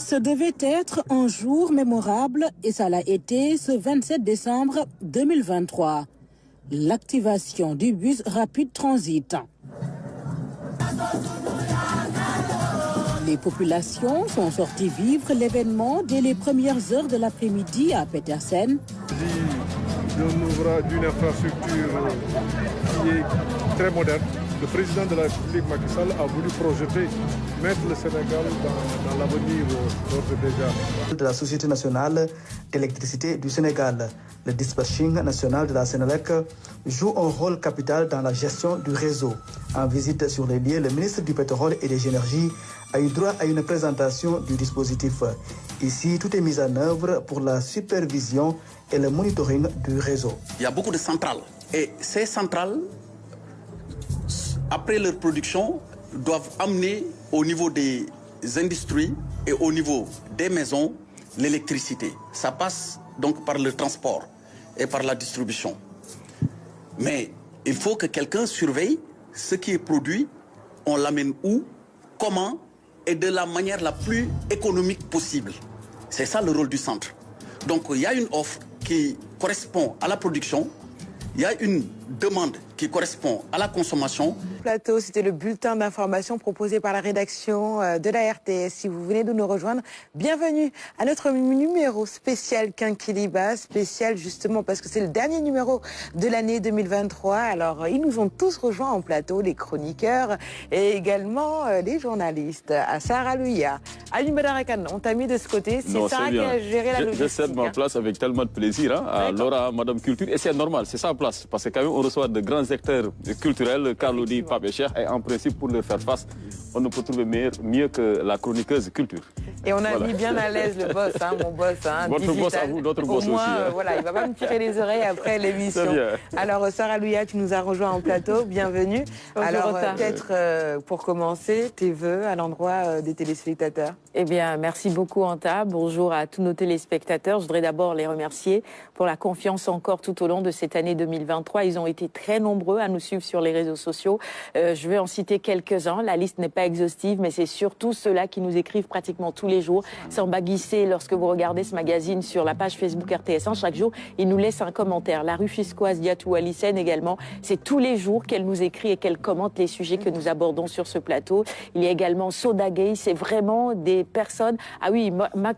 Ce devait être un jour mémorable et ça l'a été ce 27 décembre 2023. L'activation du bus Rapide Transit. Les populations sont sorties vivre l'événement dès les premières heures de l'après-midi à Petersen. D'une infrastructure qui est très moderne. Le président de la République, Macky Sall, a voulu projeter, mettre le Sénégal dans l'avenir d'ores et déjà. De la Société nationale d'électricité du Sénégal, le dispatching national de la Sénélec joue un rôle capital dans la gestion du réseau. En visite sur les lieux, le ministre du Pétrole et des Énergies a eu droit à une présentation du dispositif. Ici, tout est mis en œuvre pour la supervision et le monitoring du réseau. Il y a beaucoup de centrales et ces centrales, après leur production, doivent amener au niveau des industries et au niveau des maisons l'électricité. Ça passe donc par le transport et par la distribution. Mais il faut que quelqu'un surveille ce qui est produit, on l'amène où, comment et de la manière la plus économique possible. C'est ça le rôle du centre. Donc il y a une offre qui correspond à la production, il y a une demande qui correspond à la consommation. Plateau, c'était le bulletin d'information proposé par la rédaction de la RTS. Si vous venez de nous rejoindre, bienvenue à notre numéro spécial Quinquiliba, spécial justement parce que c'est le dernier numéro de l'année 2023. Alors, ils nous ont tous rejoints en plateau, les chroniqueurs et également les journalistes. À Sarah Louia, Aline Badarakan, on t'a mis de ce côté. C'est Sarah qui a géré la logistique. Je cède ma place avec tellement de plaisir à Laura, Madame Culture. Et c'est normal, c'est sa place. Parce que quand même, on reçoit de grands acteurs culturels, Carlo Di, Pape et Cheikh, et en principe, pour leur faire face, on ne peut trouver mieux que la chroniqueuse culture. Et on a mis bien à l'aise le boss, hein, mon boss. Hein, votre digital. boss à vous, notre boss Au moins, aussi. Hein. Voilà, il ne va pas me tirer les oreilles après l'émission. Alors, Sarah Louia, tu nous as rejoint en plateau, bienvenue. Bonjour. Alors, peut-être pour commencer, tes vœux à l'endroit des téléspectateurs. Eh bien, merci beaucoup, Anta. Bonjour à tous nos téléspectateurs. Je voudrais d'abord les remercier pour la confiance encore tout au long de cette année 2023. Ils ont été très nombreux à nous suivre sur les réseaux sociaux. Je vais en citer quelques-uns. La liste n'est pas exhaustive, mais c'est surtout ceux-là qui nous écrivent pratiquement tous les jours. Samba Guissé, lorsque vous regardez ce magazine sur la page Facebook RTS1, chaque jour, il nous laisse un commentaire. La Rufiscoise Diatou Alicène également. C'est tous les jours qu'elle nous écrit et qu'elle commente les sujets que nous abordons sur ce plateau. Il y a également Soda Gay. C'est vraiment des personnes. Ah oui,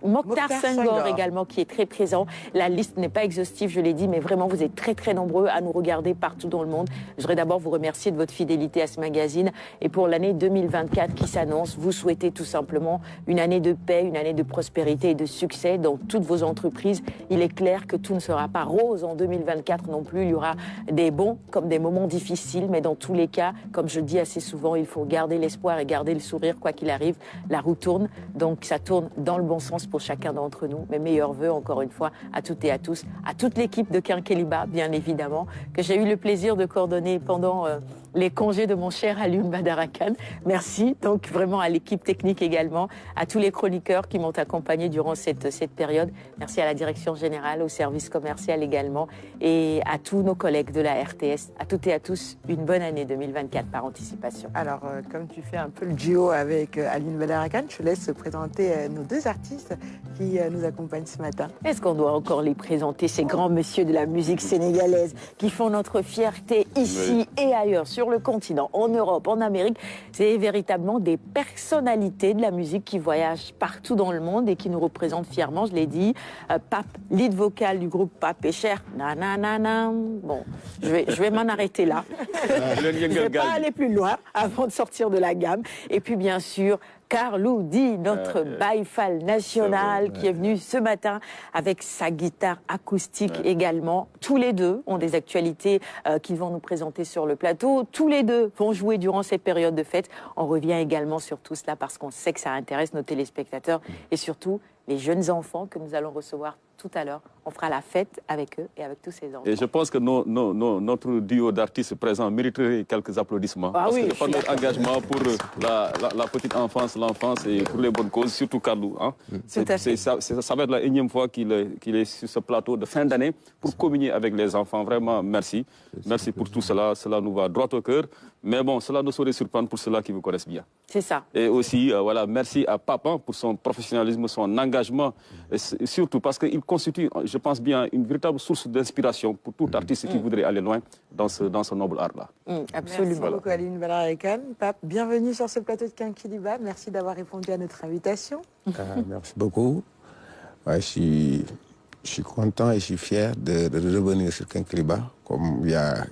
Mokhtar Senghor également qui est très présent. La liste n'est pas exhaustive, je l'ai dit, mais vraiment, vous êtes très, très nombreux à nous regarder partout dans le monde. Je voudrais d'abord vous remercier de votre fidélité à ce magazine. Et pour l'année 2024 qui s'annonce, vous souhaitez tout simplement une année de paix, une année de prospérité et de succès dans toutes vos entreprises. Il est clair que tout ne sera pas rose en 2024 non plus. Il y aura des bons comme des moments difficiles, mais dans tous les cas, comme je dis assez souvent, il faut garder l'espoir et garder le sourire quoi qu'il arrive. La roue tourne, donc ça tourne dans le bon sens pour chacun d'entre nous. Mes meilleurs vœux, encore une fois, à toutes et à tous, à toute l'équipe de Quinquiliba, bien évidemment, que j'ai eu le plaisir de coordonner pendant les congés de mon cher Alioune Badarakan. Merci donc vraiment à l'équipe technique également, à tous les chroniqueurs qui m'ont accompagné durant cette période. Merci à la direction générale, au service commercial également et à tous nos collègues de la RTS. À toutes et à tous, une bonne année 2024 par anticipation. Alors, comme tu fais un peu le duo avec Aline Badarakan, je te laisse présenter nos deux artistes qui nous accompagnent ce matin. Est-ce qu'on doit encore les présenter, ces grands messieurs de la musique sénégalaise qui font notre fierté ici et ailleurs, sur le continent, en Europe, en Amérique? C'est véritablement des personnalités de la musique qui voyagent partout dans le monde et qui nous représentent fièrement, je l'ai dit. Pape, lead vocal du groupe Pape et Cheikh. Nananana. Bon, je vais m'en arrêter là. Je ne vais pas aller plus loin avant de sortir de la gamme. Et puis bien sûr, Carlo Di, notre Baïfal national, qui est venu ce matin avec sa guitare acoustique également. Tous les deux ont des actualités qu'ils vont nous présenter sur le plateau. Tous les deux vont jouer durant ces périodes de fête. On revient également sur tout cela parce qu'on sait que ça intéresse nos téléspectateurs et surtout les jeunes enfants que nous allons recevoir tout à l'heure. on fera la fête avec eux et avec tous ces enfants. Et je pense que notre duo d'artistes présents mériterait quelques applaudissements. Ah parce oui, que par leur engagement pour la petite enfance, l'enfance et pour les bonnes causes, surtout Carlou. Hein. Ça va être la énième fois qu'il est sur ce plateau de fin d'année pour communier avec les enfants. Vraiment, merci. Merci pour tout cela. Cela nous va droit au cœur. Mais bon, cela ne saurait surprendre pour ceux-là qui vous connaissent bien. C'est ça. Et aussi, voilà, merci à Papa pour son professionnalisme, son engagement, et surtout parce qu'il constitue, je pense bien, une véritable source d'inspiration pour tout artiste qui voudrait aller loin dans ce noble art-là. Absolument. Merci beaucoup Aline Balarakan. Pape, bienvenue sur ce plateau de Kinkeliba. Merci d'avoir répondu à notre invitation. Merci beaucoup. Ouais, je suis content et je suis fier de revenir sur Kinkeliba comme il y a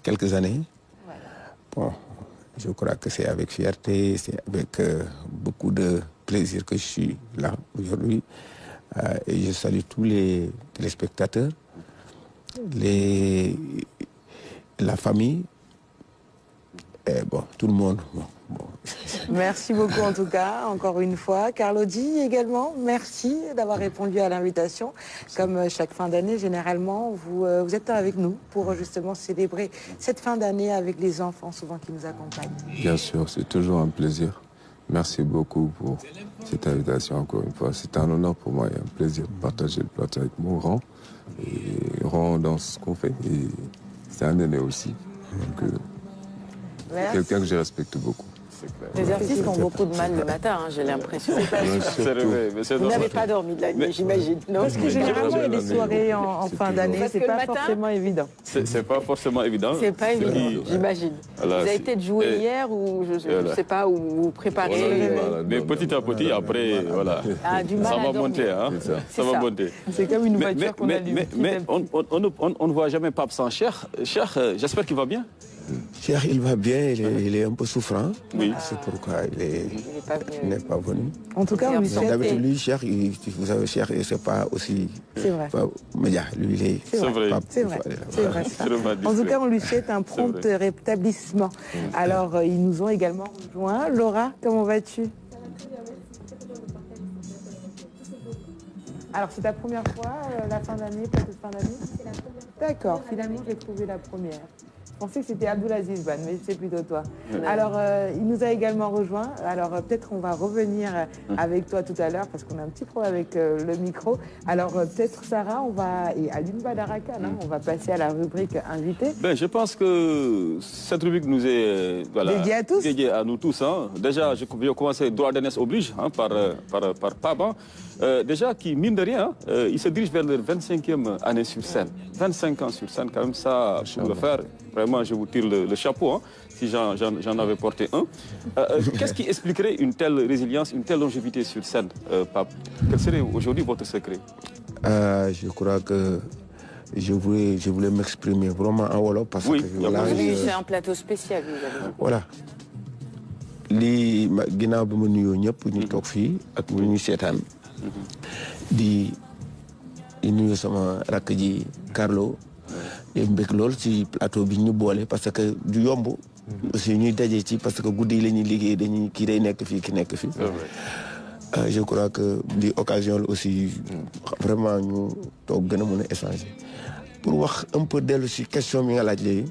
quelques années. Bon, je crois que c'est avec fierté, c'est avec beaucoup de plaisir que je suis là aujourd'hui. Et je salue tous les téléspectateurs, la famille, et bon, tout le monde. Bon. Merci beaucoup en tout cas, encore une fois. Carlo Di également, merci d'avoir répondu à l'invitation. Comme chaque fin d'année, généralement, vous êtes avec nous pour justement célébrer cette fin d'année avec les enfants souvent qui nous accompagnent. Bien sûr, c'est toujours un plaisir. Merci beaucoup pour cette invitation encore une fois. C'est un honneur pour moi et un plaisir de partager le plateau avec mon rang et rang dans ce qu'on fait. Et c'est un aîné aussi, donc quelqu'un que je respecte beaucoup. Les artistes ont beaucoup de mal le matin, hein, j'ai l'impression. Vous n'avez pas dormi de la nuit, j'imagine. Non, parce que généralement, il y a des soirées en fin d'année, c'est pas forcément évident. C'est pas forcément évident. C'est pas évident, j'imagine. Vous avez peut-être joué hier ou je ne sais pas, ou vous préparez. Mais petit à petit, après, voilà. Ça va monter, hein. Ça va monter. C'est comme une voiture qu'on allume. Mais on ne voit jamais Pape sans Cheikh. Cheikh, j'espère qu'il va bien. Cheikh, il va bien, il est un peu souffrant. Oui. C'est pourquoi il n'est pas venu. En tout cas, on lui souhaite... D'habitude, lui, Cheikh, vous savez, Cheikh, c'est pas aussi... C'est vrai. Mais lui, il est... C'est vrai. C'est vrai. En tout cas, on lui souhaite un prompt rétablissement. Alors, ils nous ont également rejoints. Laura, comment vas-tu? Alors, c'est ta première fois, la fin d'année, plateau de fin d'année? C'est la première fois. D'accord, finalement, j'ai trouvé la première. Je pensais que c'était Abdoulaziz Ban, mais c'est plutôt toi. Alors, il nous a également rejoint. Alors, peut-être on va revenir avec toi tout à l'heure, parce qu'on a un petit problème avec le micro. Alors, peut-être Sarah, et Aline Balarakan, on va passer à la rubrique invité. Je pense que cette rubrique nous est dédiée à nous tous. Hein. Déjà, je vais commencer, droit d'aînesse oblige, par Pape. Déjà, qui, mine de rien, il se dirige vers leur 25e année sur scène. 25 ans sur scène, quand même, ça, pour le faire, vraiment, je vous tire le chapeau, hein, si j'en avais porté un. Qu'est-ce qui expliquerait une telle résilience, une telle longévité sur scène, Pape? Quel serait aujourd'hui votre secret? Je crois que je voulais m'exprimer vraiment en wolof parce que... c'est un plateau spécial. Voilà. Ginnaaw bi ma nuyoo ñëpp ñu toog fii ak ñu seetaan di nuyu sama rakk ji Carlo di mbég lool ci plateau bi ñu boole parce que du yomb aussi ñuy daje ci parce que guddi yi la ñuy liggéey dañuy kii day nekk fii ki nekk fii je crois que di occasion la aussi vraiment ñu toog gën a mën a échanger pour wax un peu dellu si question bi nga laaj léegi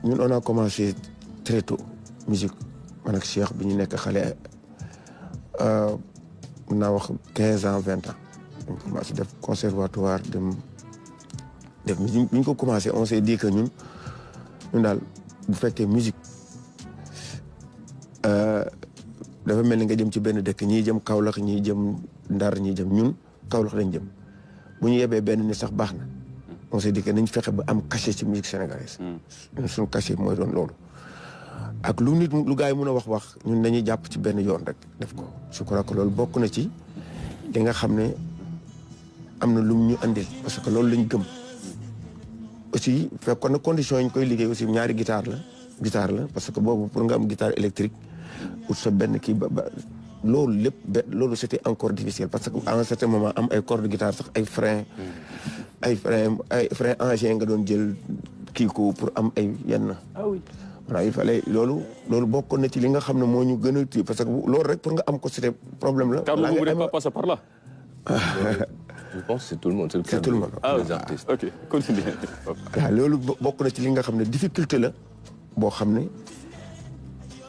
ñun on a commencé très tôt musique man ak Cheikh bi ñu nekk xale mën naa wax 15 ans 20 ans on commencé def conservatoire def musique bi ñu ko commencé on s'est dit que ñun daal bu fekkee musique dafa mel ni nga jëm ci benn dëkk ñii jëm Kaolack ñii jëm Ndar ñii jëm ñun Kaolack lañ jëm bu ñu yebee benn ni sax baax na on s'est dit que nañ fexe ba am cachet ci musique sénégalaise ñun suñu cachet mooy doon loolu ak lu gars yi mën a wax ñun dañuy jàpp ci benn yoon rek def ko je crois que loolu bokk na ci li nga xam ne am na lu ñu andil parce que loolu lañ gëm aussi fekkoon na condition yi ñu koy liggéey aussi ñaari guitare la parce que boobu pour nga am guitare électrique ut sa benn kii loolu lépp loolu c'était encore difficile parce que à un certain moment am ay cordes de guitare sax ay frein engin nga doon jël kii ko pour am ay yenn voilà il fallait loolu bokkoon na ci li nga xam ne moo ñu gën a parce que loolu rek pour nga am ko c'était problème la. Car vous ne voulez pas passer par là. Je pense que c'est tout le monde. C'est tout le monde. Ah, les artistes. Ok, continue. waaw loolu bokk na ci li nga xam ne difficulté la boo xam ne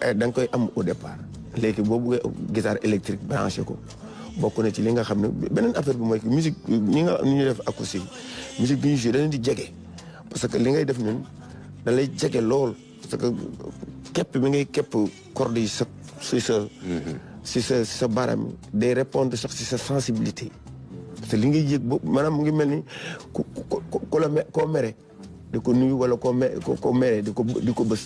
da nga koy am au départ léegi boo buggee guitare électrique branché ko bokk na ci li nga xam ne beneen affaire bi mooy musique ñi ñuy def acoustique musique bi ñu joué da leen di jege parce que li ngay def ñun da lay jege lool parce que képp bi ngay képp corde yi si sa baaraam day répondre sax si sa sensibilité parce que li ngay yëg boobu maanaam mu ngi mel ni koo mere di ko nuyu wala koo mere di ko bës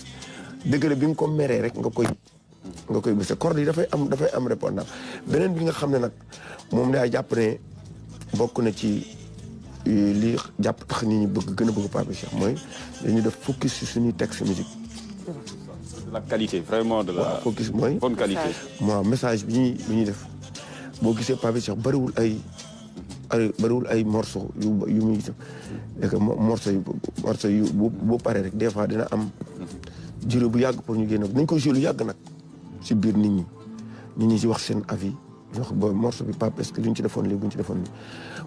dëgg bi nga ko meree rek nga koy bës corde yi dafay am répondant beneen bi nga xam ne nag moom daa jàpp ne bokk na ci li jàpp tax nit ñi gën a bëgg Pape Cheikh mooy dañu def focus sur suñuy texte musique de la qualité vraiment de la focus mooy bonne qualité. waaw message bi ñuy def boo gisee Pape Cheikh bariwul ay morceau yu muy def et que morceau yu bu paree rek des fois dina am durée bu yàgg pour ñu génn nañ ko joué lu yàgg nag si biir nit ñi si wax seen avis wax ba morceau bi Pape est-ce que lu ñu ci defoon lii bu ñu ci defoon lii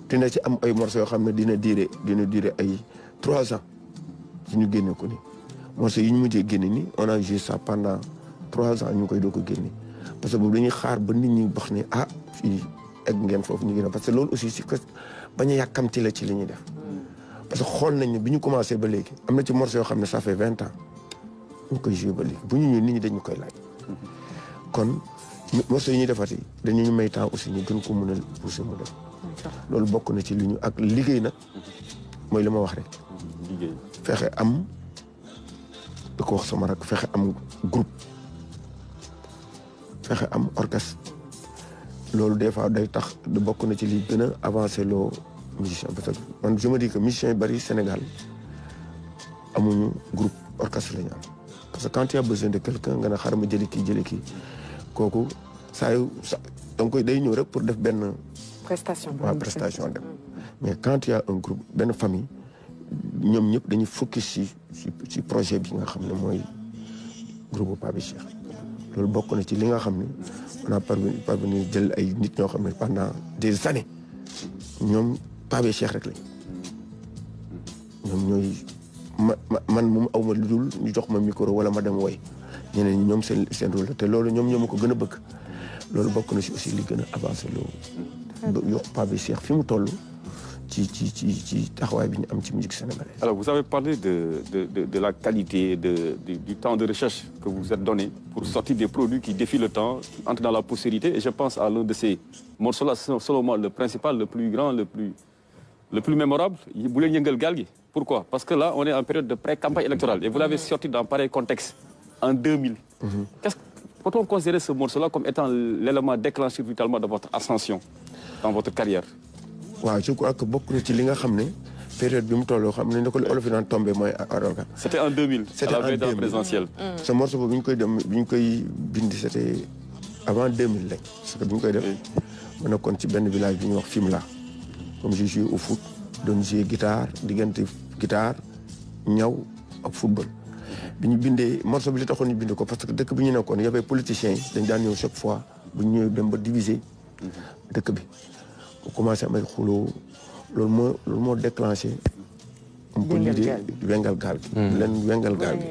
dina ci am ay morceau yoo xam ne dina durer ay 3 ans su ñu génne ko ni morceau yi ñu mujjee génne ni on a joué ça pendant 3 ans ñu koy doo ko génne parce que boobu dañuy xaar ba nit ñi wax ne fii egg ngeen foofu ñu génne parce que loolu aussi si que bañ a yàkkamti la ci li ñuy def parce que xool nañ ne bi ñu commencé ba léegi am na ci morceau yoo xam ne ça fait 20 ans ñu koy joué ba léegi bu ñu ñëwee nit ñi dañu koy laaj kon morceau yi ñuy defati dañu may temps aussi ñu gën ko mën a pousser mu def loolu bokk na ci li ñu ak liggéey nag mooy li ma wax rek liggéey fexe am da ko wax sama rak fexe am groupe fexe am orchestre loolu des fois day tax da bokk na ci li gën a avancé loo musicien parce que man je me dis que musiciens yu bari Sénégal amuñu groupe orchestre la ñu am parce que quand tu as besoin de quelqu'un nga ne xaaral ma jëli kii kooku donc day ñëw rek pour def benn prestation dem mais quand il y a un groupe benn famille ñoom ñëpp dañuy focus ci projet bi nga xam ne mooy groupe Pape Cheikh loolu bokk na ci li nga xam ne on a parvenu jël ay nit ñoo xam ne pendant des années ñoom Pape Cheikh rek lañ ñoom ñooy man moom awma lu dul ñu jox ma micro wala ma dem woy ñeneen ñi ñoom seen rôle la te loolu ñoom ñoo ma ko gën a bëgg loolu bokk na ci aussi li gën a avancé loolu yokk Pape Cheikh fi mu toll ci taxawaay bi ñu am ci musique sénégalaise. Alors vous avez parlé de la qualité du temps de recherche que vous êtes donné pour sortir des produits qui défient le temps, qui entrent dans la postérité et je pense à l'un de ces morceaux-là, selon moi le principal, le plus grand, le plus mémorable, Boulen Yengel Galgi. Pourquoi? Parce que là on est en période de pré-campagne électorale et vous l'avez sorti dans pareil contexte en 2000. Peut-on considérer ce morceau-là comme étant l'élément déclencheur vitalement de votre ascension dans votre carrière? waaw je crois que bokk na ci li nga xam ne période bi mu tolloo xam ne ni ko olof yi naan tombé mooy aroga. C'était en 2000. C'était en 2000 dans la présidentielle. ce morceau boobu bi ñu koy bind c'était avant 2000 lañ. parce que bi ñu koy def ma nekkoon ci benn village bi ñuy wax Fimela comme j'ai joué au foot doon joué guitare diggante guitare ñaw ak football. bi ñu bindee morceau bi li taxoon ñu bind ko parce que dëkk bi ñu nekkoon y avait politiciens yi dañ daan ñëw chaque fois bu ñu ñëwee dem ba diviser dëkk bi. mu commencé am ay xuloo loolu moo déclenché. un peu l'idée wengal gaal gi. leen wengal gaal gi.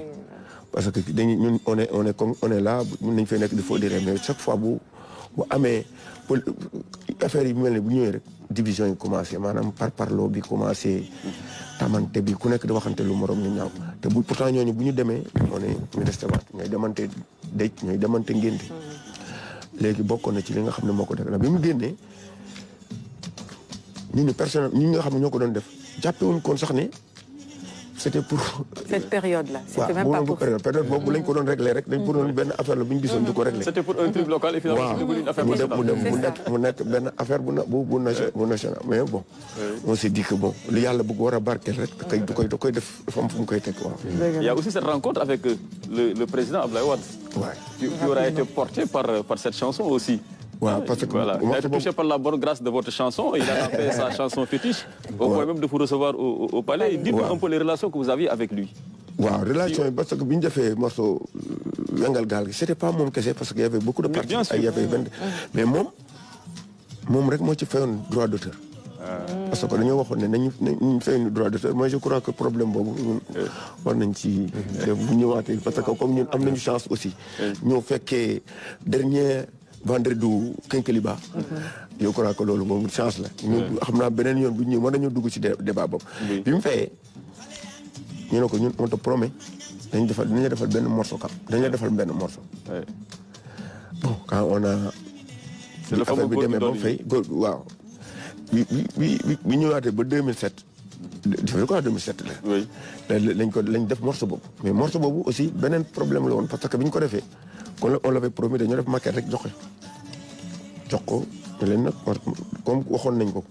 parce que dañuy ñun on est là mun nañu fay nekk di foo di mais chaque fois bu amee affaire yi mel ne bu ñëwee rek division yi commencé maanaam parloo bi commencé. tamante bi ku nekk di waxante lu morom ñu ñaaw te pourtant ñooñu bu ñu demee ñu resté waat ñooy demante dëj ñooy demante ngénte léegi bokkoon na ci li nga xam ne moo ko def la bi mu génnee. ñun nga xam ne ñoo ko doon def jàppewuñ koon sax ne c'était pour. cette période-là. C'était même pas pour période boobu lañ ko doon réglé rek dañ ko doon benn affaire la bu ñu gisoon di ko réglé. C'était pour un truc local et finalement c'est devenu une affaire nationale. mu nekk benn affaire bu national mais bon. on s'est dit que bon li yàlla bëgg war a barkeel rek da koy def dafa am fu mu koy teg waaw. Il y a aussi cette rencontre avec le président Abdoulaye Wade. qui aura été porté par cette chanson aussi. Ouais, parce que voilà. Il a été touché par la bonne grâce de votre chanson. Il a fait sa chanson fétiche. Au point même de vous recevoir au palais. Dites-nous un peu les relations que vous aviez avec lui. waaw relation yi parce que bi ñu defee morceau wengal gaal gi c'était pas moom kese parce que y avait beaucoup de parties. Bien sûr. y avait mais moom rek moo ci fayoon droit d'auteur. parce que dañoo waxoon ne nañu fay ñu droit d'auteur. Moi je crois que problème boobu ñun war nañ ci bu ñëwaatee parce que comme ñun am nañu chance aussi ñoo fekkee dernier vendredi du Kinkeliba. Je crois que loolu moom chance la. ñu xam naa beneen yoon bu ñu ñëw mën nañoo dugg ci débat boobu. bi mu fayee ñu ne ko ñun on te promet dañ la defal benn morceau kam dañ la defal benn morceau. Bon quand on a. c'est le fameux góor gi doon fay waaw. bi ñëwaatee ba 2007. je crois 2007 la. oui lañ def morceau boobu. mais morceau boobu aussi beneen problème la woon parce que bi ñu ko defee on l'avait promis dañoo def maquette rek jox ko ne leen nag comme waxoon nañ ko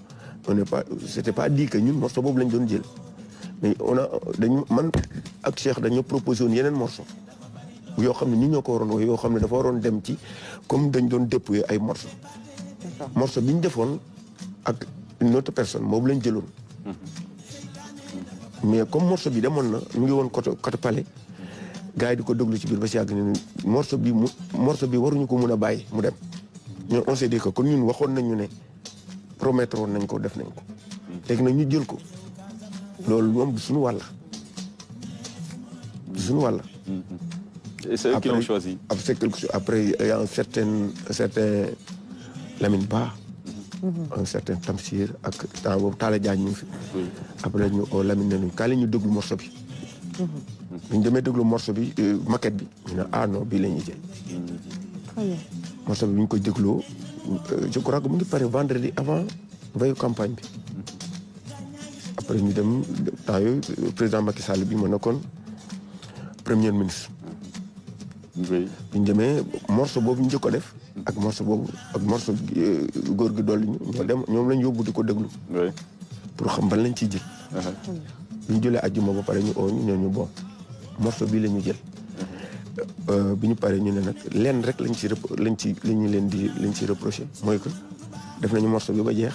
on n'est pas c'était pas dit que ñun morceau boobu lañ doon jël mais man ak Cheikh dañoo proposé woon yeneen morceau yoo xam ne ñi ñoo ko waroon wax yoo xam ne dafa waroon dem ci comme dañ doon dépouiller ay morceau morceau bi ñu defoon ak une autre personne moom lañ jëloon mais comme morceau bi demoon na mu ngi woon côté Palais gars yi di ko déglu ci biir ba si yàgg ne morceau bi waruñu ko mun a bàyyi mu dem ñun on s'est dit que kon ñun waxoon nañu ne promettre woon nañ ko def nañ ko léegi nag ñu jël ko loolu moom du suñu wàll et c'est eux qui l'ont choisi. Après il y a un certain Lamine Ba un certain Tamsir ak temps boobu Talla Diagne ñu fi après ñu oo Lamine ne ñu kaale ñu déglu morceau bi bi ñu demee déglu morceau bi maquette bi ñu ne ah non bii la ñuy jël morceau bi bu ñu ko dégloo je crois que mu ngi pare vendredi avant veille campagne bi après ñu dem temps yooyu président Macky Sall bi ma nekkoon premier ministre bi ñu demee morceau boobu ñu njëkk ko def ak morceau boobu ak morceau góor gi dolli ñoom lañ yóbbu di ko déglu pour xam ban lañ ciy jël bi ñu jëlee àjjuma ba pare ñu oo ñu bon morceau bii la ñu jël bi ñu paree ñu ne nag lenn rek lañ ci reproché mooy que def nañu morceau bi ba jeex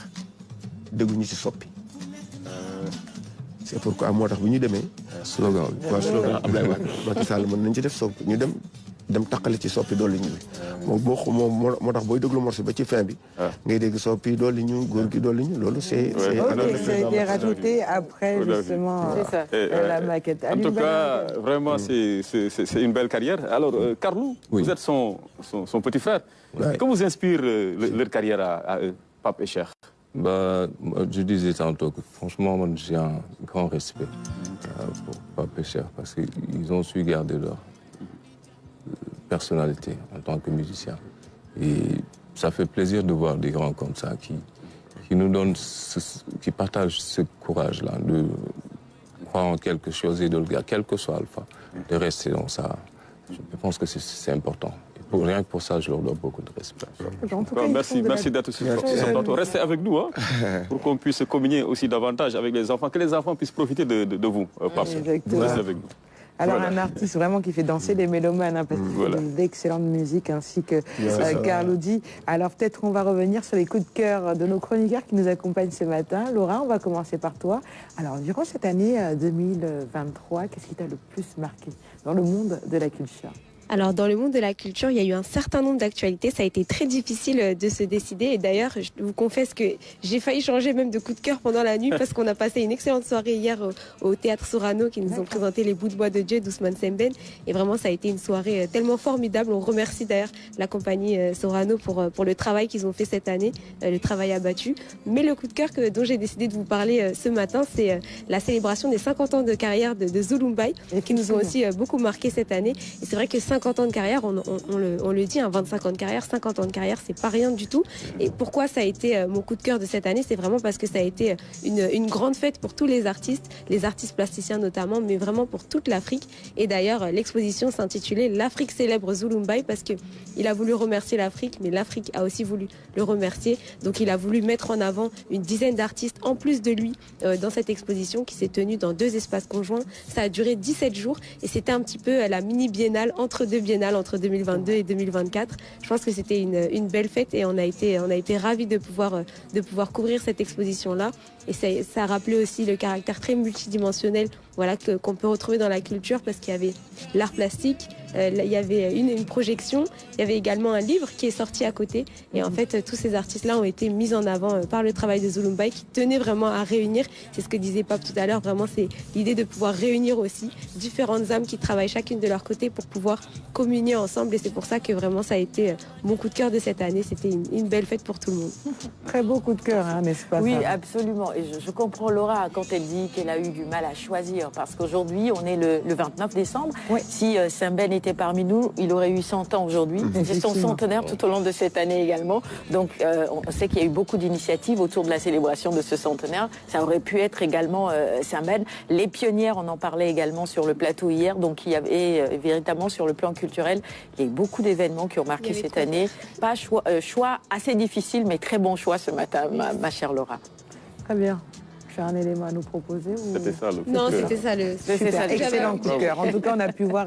dégguñu ci soppi c'est pourquoi moo tax bi ñu demee slogan Ablaye Wade Macky Sall mën nañ ci def soppi ñu dem taqale ci soppi dolli ñu moo tax booy déglu morceau ba ci fin bi ngay dégg soppi dolli ñu góor gi dolli ñu loolu c'est ça a été rajouté après justement la maquette. En tout cas vraiment c'est une belle carrière. Alors Carlou, vous êtes son petit frère. Que vous inspire leur carrière à eux, Pape et Cheikh? Je disais tantôt que franchement moi, j'ai un grand respect pour Pape et Cheikh parce qu'ils ont su garder leur personnalité en tant que musicien. Et ça fait plaisir de voir des grands comme ça qui nous donnent, qui partagent ce courage-là de croire en quelque chose et de le garder, quel que soit Alpha, de rester dans ça. Je pense que c'est important. Et rien que pour ça, je leur dois beaucoup de respect. Merci d'être sur ce plateau. Restez avec nous pour qu'on puisse communier aussi davantage avec les enfants, que les enfants puissent profiter de vous, Pape. Restez avec nous. Alors un artiste vraiment qui fait danser les mélomanes, parce qu'il fait d'excellente musique, ainsi que Carlou dit. Alors peut-être on va revenir sur les coups de cœur de nos chroniqueurs qui nous accompagnent ce matin. Laura, on va commencer par toi. Alors durant cette année 2023, qu'est-ce qui t'a le plus marqué dans le monde de la culture? Alors dans le monde de la culture, il y a eu un certain nombre d'actualités. Ça a été très difficile de se décider. Et d'ailleurs, je vous confesse que j'ai failli changer même de coup de cœur pendant la nuit parce qu'on a passé une excellente soirée hier au Théâtre Sorano qui nous ont présenté Les Bouts de Bois de Dieu d'Ousmane Sembène. Et vraiment, ça a été une soirée tellement formidable. On remercie d'ailleurs la compagnie Sorano pour le travail qu'ils ont fait cette année, le travail abattu. Mais le coup de cœur dont j'ai décidé de vous parler ce matin, c'est la célébration des 50 ans de carrière de Zulumbai qui nous ont aussi beaucoup marqué cette année. Et c'est vrai que 50 ans de carrière, on le dit, 25 ans de carrière, 50 ans de carrière, c'est pas rien du tout. Et pourquoi ça a été mon coup de cœur de cette année? C'est vraiment parce que ça a été une grande fête pour tous les artistes plasticiens notamment, mais vraiment pour toute l'Afrique. Et d'ailleurs, l'exposition s'intitulait L'Afrique célèbre Zulumbai parce qu'il a voulu remercier l'Afrique, mais l'Afrique a aussi voulu le remercier. Donc il a voulu mettre en avant une dizaine d'artistes en plus de lui dans cette exposition qui s'est tenue dans 2 espaces conjoints. Ça a duré 17 jours et c'était un petit peu la mini-biennale entre 2 biennales entre 2022 et 2024. Je pense que c'était une belle fête et on a été ravis de pouvoir couvrir cette exposition-là. Et ça a rappelé aussi le caractère très multidimensionnel qu'on peut retrouver dans la culture parce qu'il y avait l'art plastique, il y avait une projection, il y avait également un livre qui est sorti à côté. Et en fait, tous ces artistes-là ont été mis en avant par le travail de Zulumbai qui tenait vraiment à réunir. C'est ce que disait Pape tout à l'heure. Vraiment, c'est l'idée de pouvoir réunir aussi différentes âmes qui travaillent chacune de leur côté pour pouvoir communier ensemble. Et c'est pour ça que vraiment, ça a été mon coup de cœur de cette année. C'était une belle fête pour tout le monde. Très beau coup de cœur, hein, n'est-ce pas? Oui, absolument. Et je comprends Laura quand elle dit qu'elle a eu du mal à choisir. Parce qu'aujourd'hui, on est le 29 décembre. Oui. Si Sembène était parmi nous, il aurait eu 100 ans aujourd'hui. C'est son centenaire tout au long de cette année également. Donc, on sait qu'il y a eu beaucoup d'initiatives autour de la célébration de ce centenaire. Ça aurait pu être également Sembène. Les pionnières, on en parlait également sur le plateau hier. Donc, il y avait véritablement sur le plan culturel, il y a eu beaucoup d'événements qui ont marqué cette année. Pas choix assez difficile, mais très bon choix ce matin, ma chère Laura. Très bien. Tu as un élément à nous proposer ou... C'était ça le coup de Non, cœur. c'était ça le... Super, excellent coup de cœur. En tout cas, on a pu voir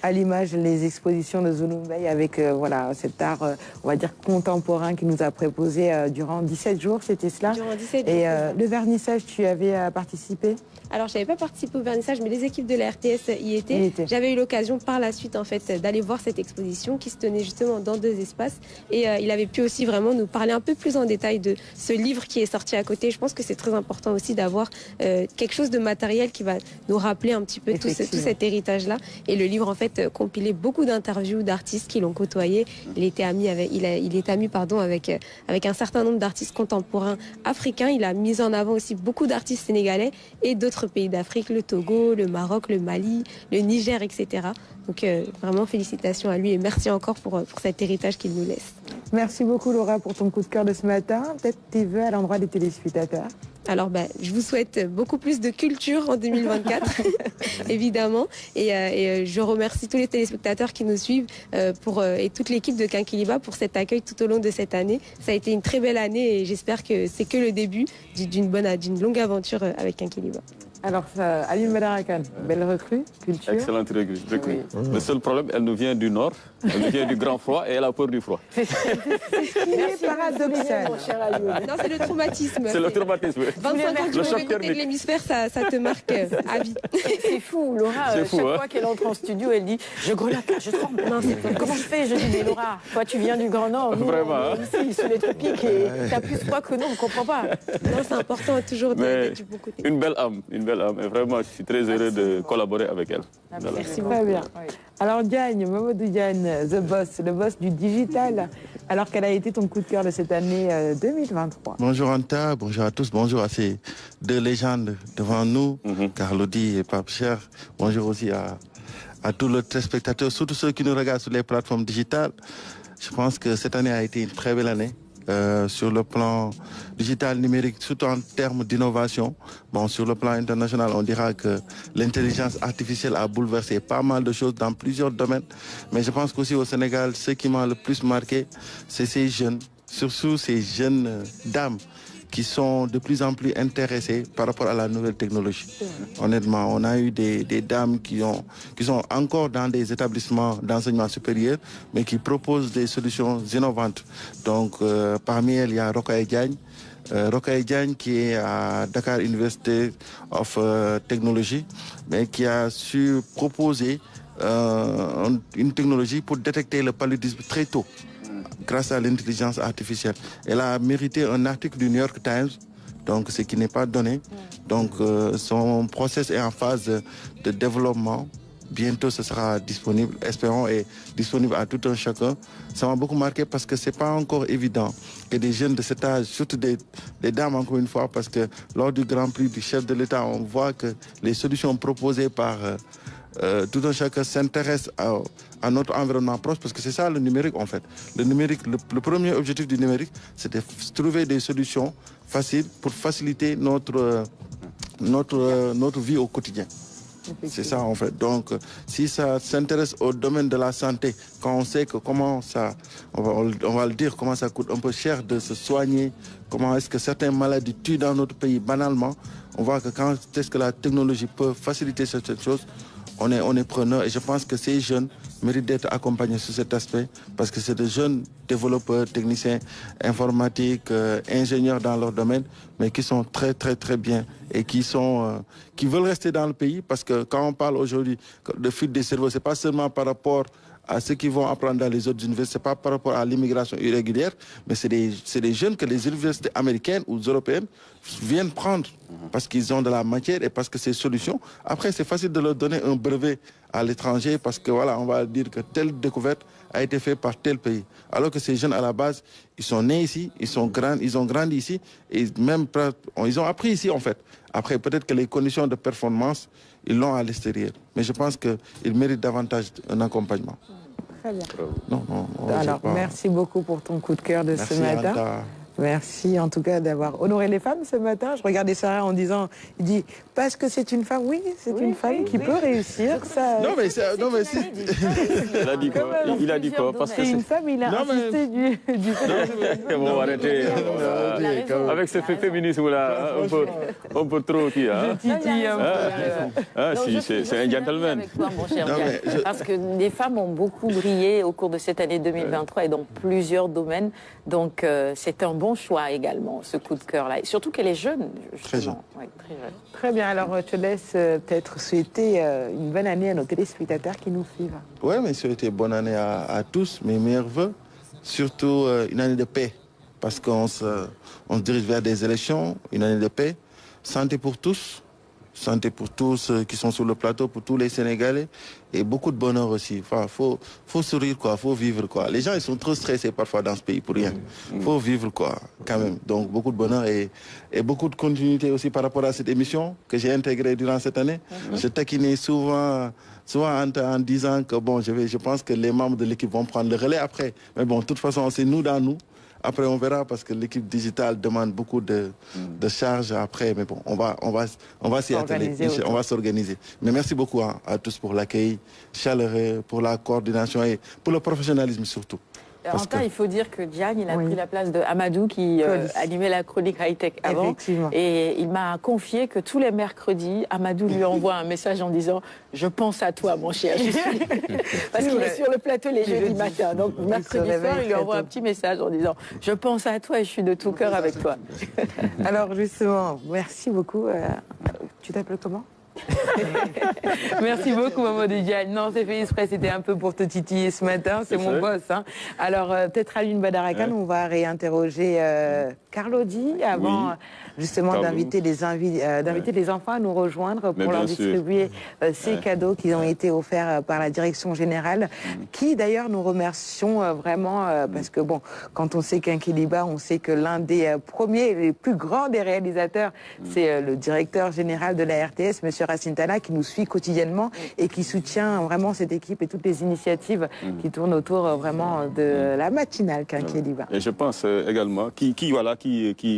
à l'image les expositions de Zulumbai avec voilà, cet art, on va dire, contemporain qui nous a proposé durant 17 jours, c'était cela? Durant 17 jours. Et le vernissage, tu avais participé? Alors, je n'avais pas participé au vernissage, mais les équipes de la RTS y étaient. J'avais eu l'occasion par la suite, en fait, d'aller voir cette exposition qui se tenait justement dans 2 espaces. Et il avait pu aussi vraiment nous parler un peu plus en détail de ce livre qui est sorti à côté. Je pense que c'est très important aussi d'avoir quelque chose de matériel qui va nous rappeler un petit peu tout cet héritage-là. Et le livre, en fait, compilait beaucoup d'interviews d'artistes qui l'ont côtoyé. Il était ami avec un certain nombre d'artistes contemporains africains. Il a mis en avant aussi beaucoup d'artistes sénégalais et d'autres pays d'Afrique, le Togo, le Maroc, le Mali, le Niger, etc. Donc vraiment félicitations à lui et merci encore pour cet héritage qu'il nous laisse. Merci beaucoup Laura pour ton coup de cœur de ce matin. Peut-être tes vœux à l'endroit des téléspectateurs. Alors, je vous souhaite beaucoup plus de culture en 2024, évidemment. Et je remercie tous les téléspectateurs qui nous suivent et toute l'équipe de Kinkeliba pour cet accueil tout au long de cette année. Ça a été une très belle année et j'espère que c'est que le début d'une longue aventure avec Kinkeliba. Alors, Aline Badarakan, belle recrue, culture. Excellente recrue. Oui. Le seul problème, elle nous vient du nord, elle nous vient du grand froid et elle a peur du froid. C'est paradoxal. Non, c'est le traumatisme. C'est le traumatisme. 25 ans du mauvais côté de l'hémisphère, ça te marque à vie. C'est fou, Laura, chaque fois qu'elle entre en studio, elle dit « Je grelotte, je tremble. Comment je fais ?» Je dis « Mais Laura, toi tu viens du Grand Nord, nous, vraiment, ici, sous les tropiques, et t'as plus froid que nous, on ne comprend pas. » Non, c'est important toujours d'être du bon côté. Une belle âme, et vraiment, je suis très heureux de collaborer avec elle. Merci beaucoup. Très bien. Alors Diagne, Mamadou Diagne, le boss du digital, alors quel a été ton coup de cœur de cette année 2023? Bonjour Anta, bonjour à tous, bonjour à ces 2 légendes devant nous, Carlodi et Pape Cher. Bonjour aussi à tous les téléspectateurs, surtout ceux qui nous regardent sur les plateformes digitales. Je pense que cette année a été une très belle année. Sur le plan digital numérique, surtout en termes d'innovation. Bon, sur le plan international, on dira que l'intelligence artificielle a bouleversé pas mal de choses dans plusieurs domaines. Mais je pense qu'aussi au Sénégal, ce qui m'a le plus marqué, c'est ces jeunes, surtout ces jeunes dames qui sont de plus en plus intéressées par rapport à la nouvelle technologie. Honnêtement, on a eu des dames qui sont encore dans des établissements d'enseignement supérieur, mais qui proposent des solutions innovantes. Donc, parmi elles, il y a Rokhaya Diagne. Rokhaya Diagne qui est à Dakar University of Technology, mais qui a su proposer une technologie pour détecter le paludisme très tôt, grâce à l'intelligence artificielle. Elle a mérité un article du New York Times, donc ce qui n'est pas donné. Donc son process est en phase de développement. Bientôt ce sera disponible, espérons, et disponible à tout un chacun. Ça m'a beaucoup marqué parce que c'est pas encore évident que des jeunes de cet âge, surtout des dames encore une fois, parce que lors du Grand Prix du chef de l'État, on voit que les solutions proposées par tout un chacun s'intéresse à notre environnement proche, parce que c'est ça le numérique en fait. Le numérique, le premier objectif du numérique, c'est de trouver des solutions faciles pour faciliter notre vie au quotidien. C'est ça en fait. Donc si ça s'intéresse au domaine de la santé, quand on sait que comment ça, on va le dire, comment ça coûte un peu cher de se soigner, comment est-ce que certaines maladies tuent dans notre pays banalement, on voit que quand est-ce que la technologie peut faciliter certaines choses, on est preneur, et je pense que ces jeunes méritent d'être accompagnés sur cet aspect parce que c'est de jeunes développeurs, techniciens, informatiques, ingénieurs dans leur domaine, mais qui sont très bien et qui veulent rester dans le pays parce que quand on parle aujourd'hui de fuite des cerveaux, c'est pas seulement par rapport à ceux qui vont apprendre dans les autres universités, c'est pas par rapport à l'immigration irrégulière, mais c'est des jeunes que les universités américaines ou européennes viennent prendre parce qu'ils ont de la matière et parce que c'est solution. Après, c'est facile de leur donner un brevet à l'étranger parce que voilà, on va dire que telle découverte a été faite par tel pays. Alors que ces jeunes, à la base, ils sont nés ici, ils ont grandi ici et même ils ont appris ici en fait. Après, peut-être que les conditions de performance, ils l'ont à l'extérieur. Mais je pense qu'ils méritent davantage un accompagnement. Très bien. Non, alors, merci beaucoup pour ton coup de cœur de ce matin. Anta. Merci en tout cas d'avoir honoré les femmes ce matin. Je regardais Sarah en disant, il dit, parce que c'est une femme, oui, c'est une femme qui peut réussir. Ça, non mais si... Il a dit quoi? Il a dit quoi? Parce que c'est une femme, il a insisté du fait. Bon, arrêtez. Avec ce féminisme-là, un peu trop qui a. Je titille un peu. Ah si, c'est un gentleman. Avec toi, mon cher Diane, parce que les femmes ont beaucoup brillé au cours de cette année 2023 et dans plusieurs domaines. Donc c'est un bon choix également, ce coup de cœur-là. Et surtout qu'elle est jeune, justement. Très jeune. Ouais, très jeune. Très bien, alors je te laisse peut-être souhaiter une bonne année à nos téléspectateurs qui nous suivent. Oui, mais souhaiter bonne année à tous, mes meilleurs voeux. Surtout une année de paix, parce qu'on se dirige vers des élections, une année de paix. Santé pour tous qui sont sur le plateau, pour tous les Sénégalais, et beaucoup de bonheur aussi. Enfin, faut sourire, quoi, faut vivre, quoi. Les gens, ils sont trop stressés parfois dans ce pays pour rien. Faut vivre, quoi, quand même. Donc, beaucoup de bonheur et beaucoup de continuité aussi par rapport à cette émission que j'ai intégrée durant cette année. Je taquinais souvent en disant que, bon, je pense que les membres de l'équipe vont prendre le relais après. Mais bon, de toute façon, c'est nous dans nous. Après, on verra parce que l'équipe digitale demande beaucoup de charges après. Mais bon, on va s'y atteler. On va s'organiser. Mais merci beaucoup à tous pour l'accueil chaleureux, pour la coordination et pour le professionnalisme surtout. Anta, il faut dire que Diane, il a pris la place de Amadou qui animait la chronique high-tech avant. Effectivement. Et il m'a confié que tous les mercredis, Amadou lui envoie un message en disant « Je pense à toi, mon cher. » Parce qu'il est sur le plateau les jeudis matins. Donc mercredi soir, il lui envoie un petit message en disant « Je pense à toi et je suis de tout cœur avec toi. » Alors justement, merci beaucoup. Tu t'appelles comment? Merci beaucoup, Mamadou Diagne. Non, c'est fait exprès, c'était un peu pour te titiller ce matin, c'est mon boss. Hein. Alors, peut-être Aline Badarakan, on va réinterroger Carlo Di avant justement d'inviter les enfants à nous rejoindre pour leur distribuer ces cadeaux qui ont été offerts par la direction générale, qui d'ailleurs nous remercions vraiment parce que bon, quand on sait Kinkeliba, on sait que l'un des premiers, les plus grands des réalisateurs, c'est le directeur général de la RTS, Monsieur Racine Talla, qui nous suit quotidiennement et qui soutient vraiment cette équipe et toutes les initiatives qui tournent autour vraiment de la matinale Kinkeliba. Et je pense également qui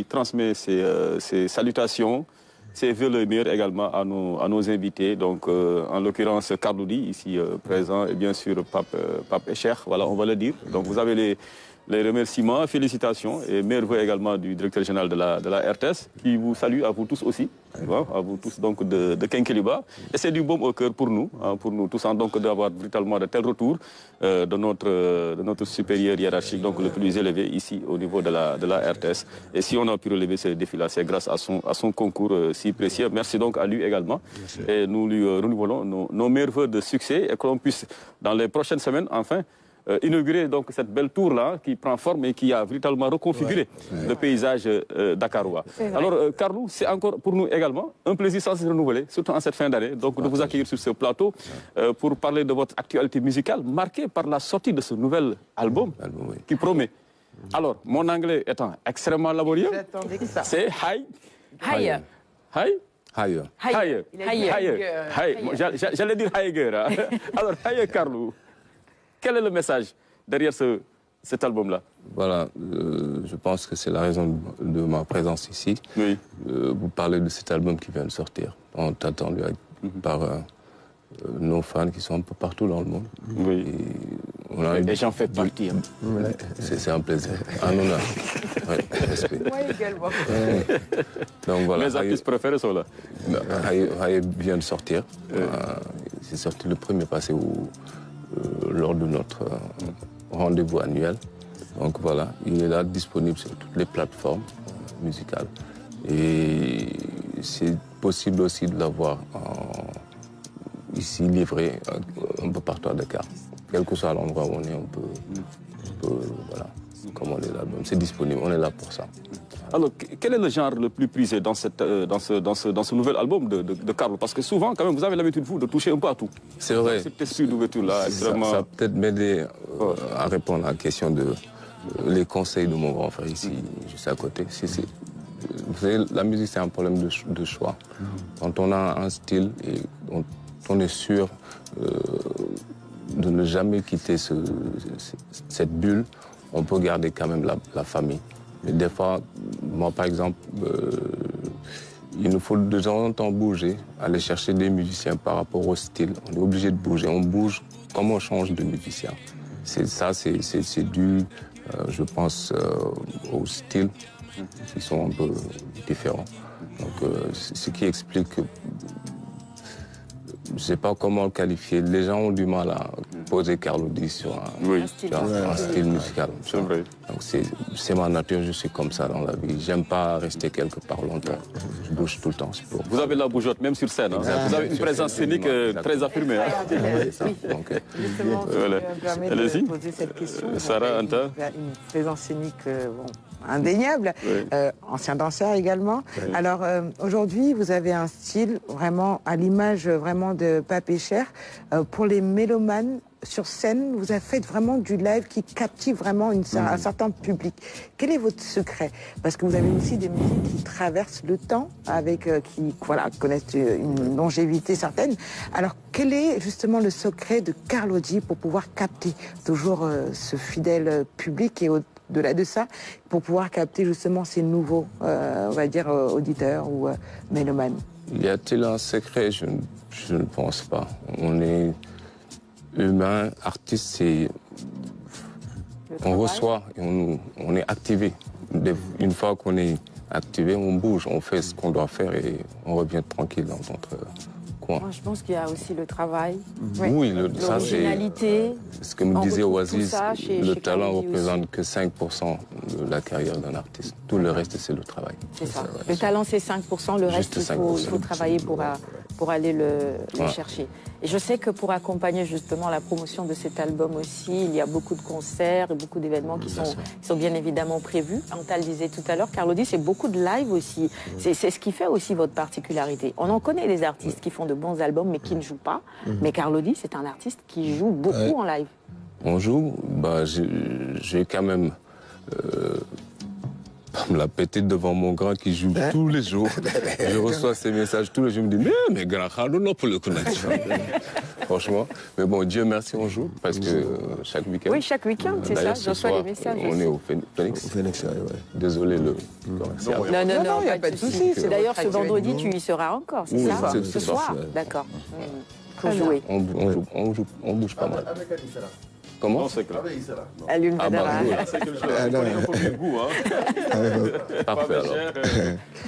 transmet ses salutations, ses vœux le meilleur également à nos invités, donc en l'occurrence Carlo Di ici présent et bien sûr Pape Echer, voilà, on va le dire. Donc vous avez les remerciements, félicitations et meilleurs vœux également du directeur général de la RTS qui vous salue à vous tous aussi, à vous tous donc de Kinkeliba. Et c'est du baume au cœur pour nous tous, donc d'avoir brutalement de tels retours de notre supérieur hiérarchique, donc le plus élevé ici au niveau de la RTS. Et si on a pu relever ce défi-là, c'est grâce à son concours si précieux. Merci donc à lui également. Et nous lui renouvelons nos meilleurs vœux de succès et que l'on puisse, dans les prochaines semaines, enfin, inaugurer donc cette belle tour-là qui prend forme et qui a véritablement reconfiguré le paysage dakarois. Alors, Carlo, c'est encore pour nous également un plaisir sans se renouveler, surtout en cette fin d'année, donc de vous accueillir sur ce plateau pour parler de votre actualité musicale marquée par la sortie de ce nouvel album qui promet. Alors, mon anglais étant extrêmement laborieux, c'est Higher. J'allais dire Higher. Alors, Higher, Carlo. Quel est le message derrière cet album-là? Voilà, je pense que c'est la raison de ma présence ici. Oui. Vous parlez de cet album qui vient de sortir. On t'a attendu par nos fans qui sont un peu partout dans le monde. Oui. Et j'en fais partie. C'est un plaisir, un honneur. Respect. Moi également. Donc voilà. Mes artistes préférés sont là. Haye vient de sortir. C'est sorti le premier passé lors de notre rendez-vous annuel. Donc voilà, il est là disponible sur toutes les plateformes musicales. Et c'est possible aussi de l'avoir ici livré un peu partout à Dakar. Quel que soit l'endroit où on est, on peut voilà, commander l'album. C'est disponible, on est là pour ça. Alors, quel est le genre le plus prisé dans ce nouvel album de Carlo? Parce que souvent, quand même, vous avez l'habitude, vous, de toucher un peu à tout. C'est vrai. Cette texture d'ouverture-là, extrêmement... Ça va peut-être m'aider à répondre à la question de les conseils de mon grand frère ici, juste à côté. Vous savez, la musique, c'est un problème de choix. Quand on a un style et on est sûr de ne jamais quitter cette bulle, on peut garder quand même la famille. Mais des fois, moi par exemple, il nous faut de temps en temps bouger, aller chercher des musiciens par rapport au style. On est obligé de bouger, on bouge comme on change de musicien. C'est dû, je pense, au style qui sont un peu différents. Donc, ce qui explique que je ne sais pas comment le qualifier. Les gens ont du mal à poser Carlo D sur un style musical. C'est vrai. Donc c'est ma nature, je suis comme ça dans la vie. J'aime pas rester quelque part longtemps. Je bouge tout le temps. Vous avez la bougeotte, même sur scène. Hein. Vous avez une présence scénique très affirmée. Hein. Justement, voilà. me permet de poser cette question. Sarah, Anta. Une présence scénique indéniable, ancien danseur également. Oui. Alors aujourd'hui, vous avez un style vraiment à l'image vraiment de Pape Cher. Pour les mélomanes sur scène, vous avez fait vraiment du live qui captive vraiment un certain public. Quel est votre secret? Parce que vous avez aussi des musiques qui traversent le temps, qui connaissent une longévité certaine. Alors quel est justement le secret de Carlo D pour pouvoir capter toujours ce fidèle public et au-delà de ça, pour pouvoir capter justement ces nouveaux, on va dire, auditeurs ou mélomanes? Y a-t-il un secret? Je ne pense pas. On est humain, artiste, c'est... On reçoit et on est activé. Une fois qu'on est activé, on bouge, on fait ce qu'on doit faire et on revient tranquille dans notre coin. Moi, je pense qu'il y a aussi le travail, oui, l'originalité. Ce que me disait Oasis, le talent ne représente que 5% de la carrière d'un artiste. Tout le reste, c'est le travail. C'est ça. Le talent, c'est 5%, le reste, il faut travailler pour aller le chercher. Et je sais que pour accompagner justement la promotion de cet album aussi, il y a beaucoup de concerts et beaucoup d'événements qui sont bien évidemment prévus. Anta le disait tout à l'heure, Carlo D, c'est beaucoup de live aussi. C'est ce qui fait aussi votre particularité. On en connaît des artistes qui font de bons albums mais qui ne jouent pas. Mais Carlo D, c'est un artiste qui joue beaucoup en live. On joue, j'ai quand même... la pétite devant mon grand qui joue tous les jours. Je reçois ces messages tous les jours. Je me dis, mais grand, non pour le connexion. Franchement. Mais bon, Dieu merci, on joue. Parce que chaque week-end. Oui, chaque week-end, c'est ça. Je reçois les messages. On est au Phoenix. Désolé, le commercial. Non, il n'y a pas de souci. D'ailleurs, ce vendredi, tu y seras encore, c'est ça? Ce soir. D'accord. Pour jouer. On bouge pas mal. Comment? Non, c'est clair. Alune Badara. C'est quelque chose. Il faut du goût, hein. Parfait, alors.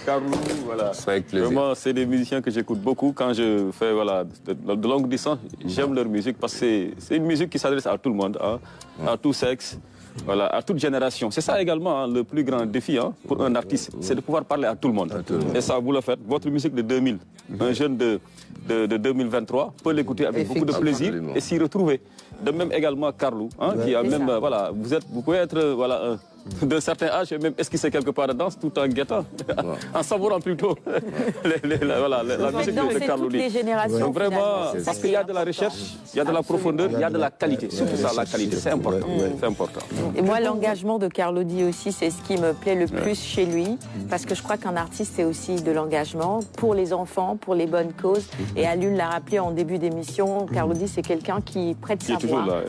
Carlo, voilà. C'est avec plaisir. Vraiment, c'est des musiciens que j'écoute beaucoup. Quand je fais de longues distances, j'aime leur musique parce que c'est une musique qui s'adresse à tout le monde, hein, à tout sexe. Voilà, à toute génération. C'est ça également le plus grand défi pour un artiste, c'est de pouvoir parler à tout le monde. Et ça, vous le faites. Votre musique de 2000, un jeune de 2023 peut l'écouter avec beaucoup de plaisir et s'y retrouver. De même également Carlo, qui a même, vous pouvez être d'un certain âge et même esquisser quelque part de danse tout en guettant, en savourant plutôt la musique de Carlo D. Donc vraiment, parce qu'il y a de la recherche, il y a de la profondeur, il y a de la qualité. Surtout ça, la qualité, c'est important. C'est important. Et moi, l'engagement de Carlo D aussi, c'est ce qui me plaît le plus chez lui, parce que je crois qu'un artiste, c'est aussi de l'engagement pour les enfants, pour les bonnes causes. Et Alune l'a rappelé en début d'émission, Carlo D, c'est quelqu'un qui prête sa voix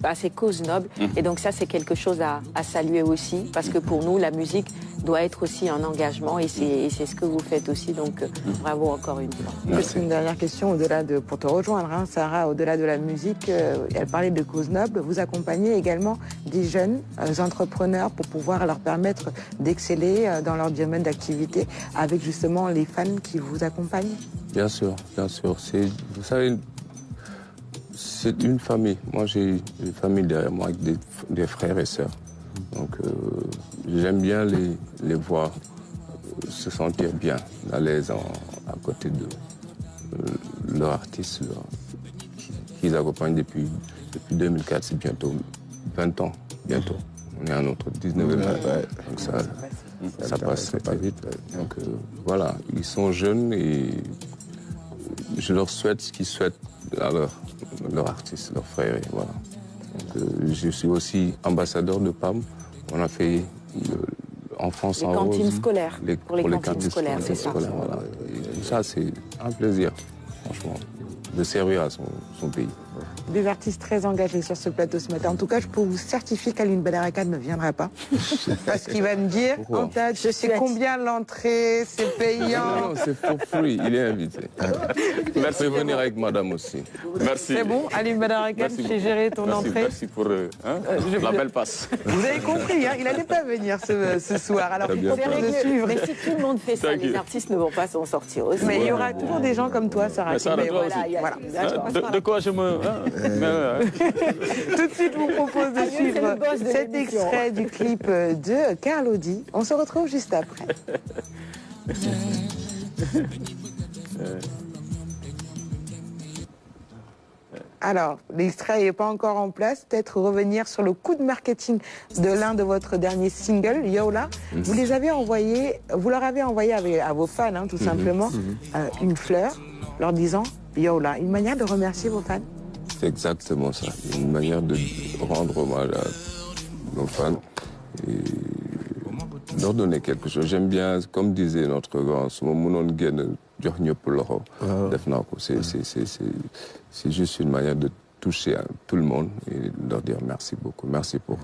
à ses causes nobles. Et donc ça, c'est quelque chose à saluer aussi, parce que pour nous, la musique doit être aussi un engagement et c'est ce que vous faites aussi, donc bravo encore une fois. Juste une dernière question, pour te rejoindre, Sarah, au-delà de la musique, elle parlait de cause noble, vous accompagnez également des jeunes entrepreneurs pour pouvoir leur permettre d'exceller dans leur domaine d'activité avec justement les fans qui vous accompagnent? Bien sûr, bien sûr. Vous savez, C'est une famille. Moi, j'ai une famille derrière moi avec des frères et sœurs. Donc, j'aime bien les voir se sentir bien, à l'aise à côté de leur artiste qu'ils accompagnent depuis 2004. C'est bientôt 20 ans. Bientôt. On est à notre 19e. Donc, ça passe très vite. Donc, voilà, ils sont jeunes et je leur souhaite ce qu'ils souhaitent à leur artiste, leur frère. Et voilà. Donc, je suis aussi ambassadeur de PAM. On a fait enfance en rose. Les cantines scolaires. Pour les cantines scolaires, c'est ça. Voilà. Et ça, c'est un plaisir, franchement, de servir à son pays. Des artistes très engagés sur ce plateau ce matin. En tout cas, je peux vous certifier qu'Aline Benaraka ne viendra pas. Parce qu'il va me dire, en tête, je sais combien l'entrée, c'est payant. Non, c'est for free, il est invité. Merci de venir avec madame aussi. Merci. C'est bon, Aline Benaraka, j'ai géré ton entrée. Merci pour la belle passe. Vous avez compris, hein, il n'allait pas venir ce soir. Alors, il faut le suivre. Mais si tout le monde fait ça, les artistes ne vont pas s'en sortir aussi. Mais il y aura toujours des gens comme toi, Sarah. De quoi je me... Tout de suite, je vous propose de suivre cet extrait du clip de Carlodi. On se retrouve juste après. Alors, l'extrait n'est pas encore en place. Peut-être revenir sur le coup de marketing de l'un de votre derniers singles, Yola. Vous les avez envoyés, vous leur avez envoyé à vos fans, hein, tout simplement, une fleur, leur disant Yola. Une manière de remercier vos fans. C'est exactement ça. Une manière de rendre hommage à nos fans et leur donner quelque chose. J'aime bien, comme disait notre grand, c'est juste une manière de toucher à tout le monde et leur dire merci beaucoup. Merci pour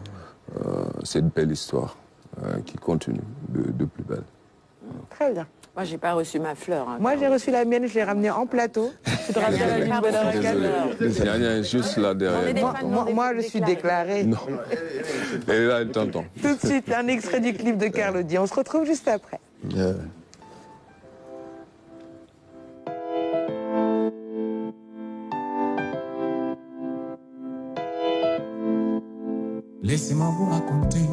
cette belle histoire qui continue de plus belle. Très bien. Moi, j'ai pas reçu ma fleur. Hein, moi, j'ai reçu la mienne, je l'ai ramenée en plateau. Tu te rappelles avec une bonne Il y a juste là derrière. Moi, je suis déclarée. Non. Et là, elle t'entend. Tout de suite, un extrait du clip de Carlodi. On se retrouve juste après. Laissez-moi vous raconter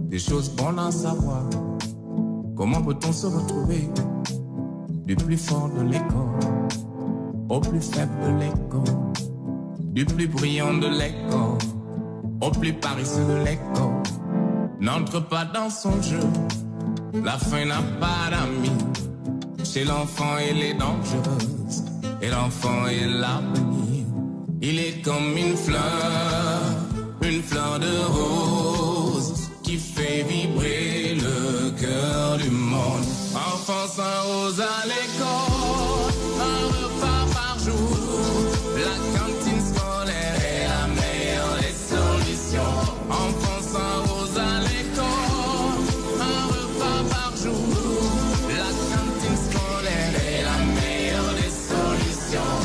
des choses bonnes à savoir. Comment peut-on se retrouver du plus fort de l'école au plus faible de l'école, du plus brillant de l'école au plus paresseux de l'école? N'entre pas dans son jeu, la fin n'a pas d'amis. Chez l'enfant elle est dangereuse et l'enfant est l'avenir. Il est comme une fleur de rose qui fait vibrer le cœur du monde. Enfant sans rose à l'école, un repas par jour, la cantine scolaire est la meilleure des solutions. Enfant sans rose à l'école, un repas par jour, la cantine scolaire est la meilleure des solutions.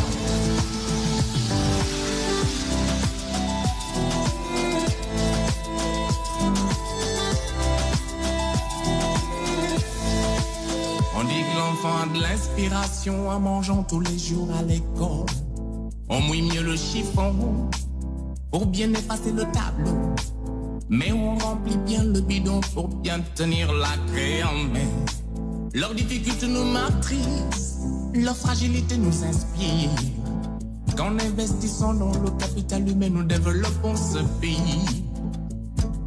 L'enfant a de l'inspiration en mangeant tous les jours à l'école. On mouille mieux le chiffon pour bien effacer le tableau. Mais on remplit bien le bidon pour bien tenir la craie en main. Leurs difficultés nous maîtrisent, leur fragilité nous inspire. Qu'en investissant dans le capital humain, nous développons ce pays.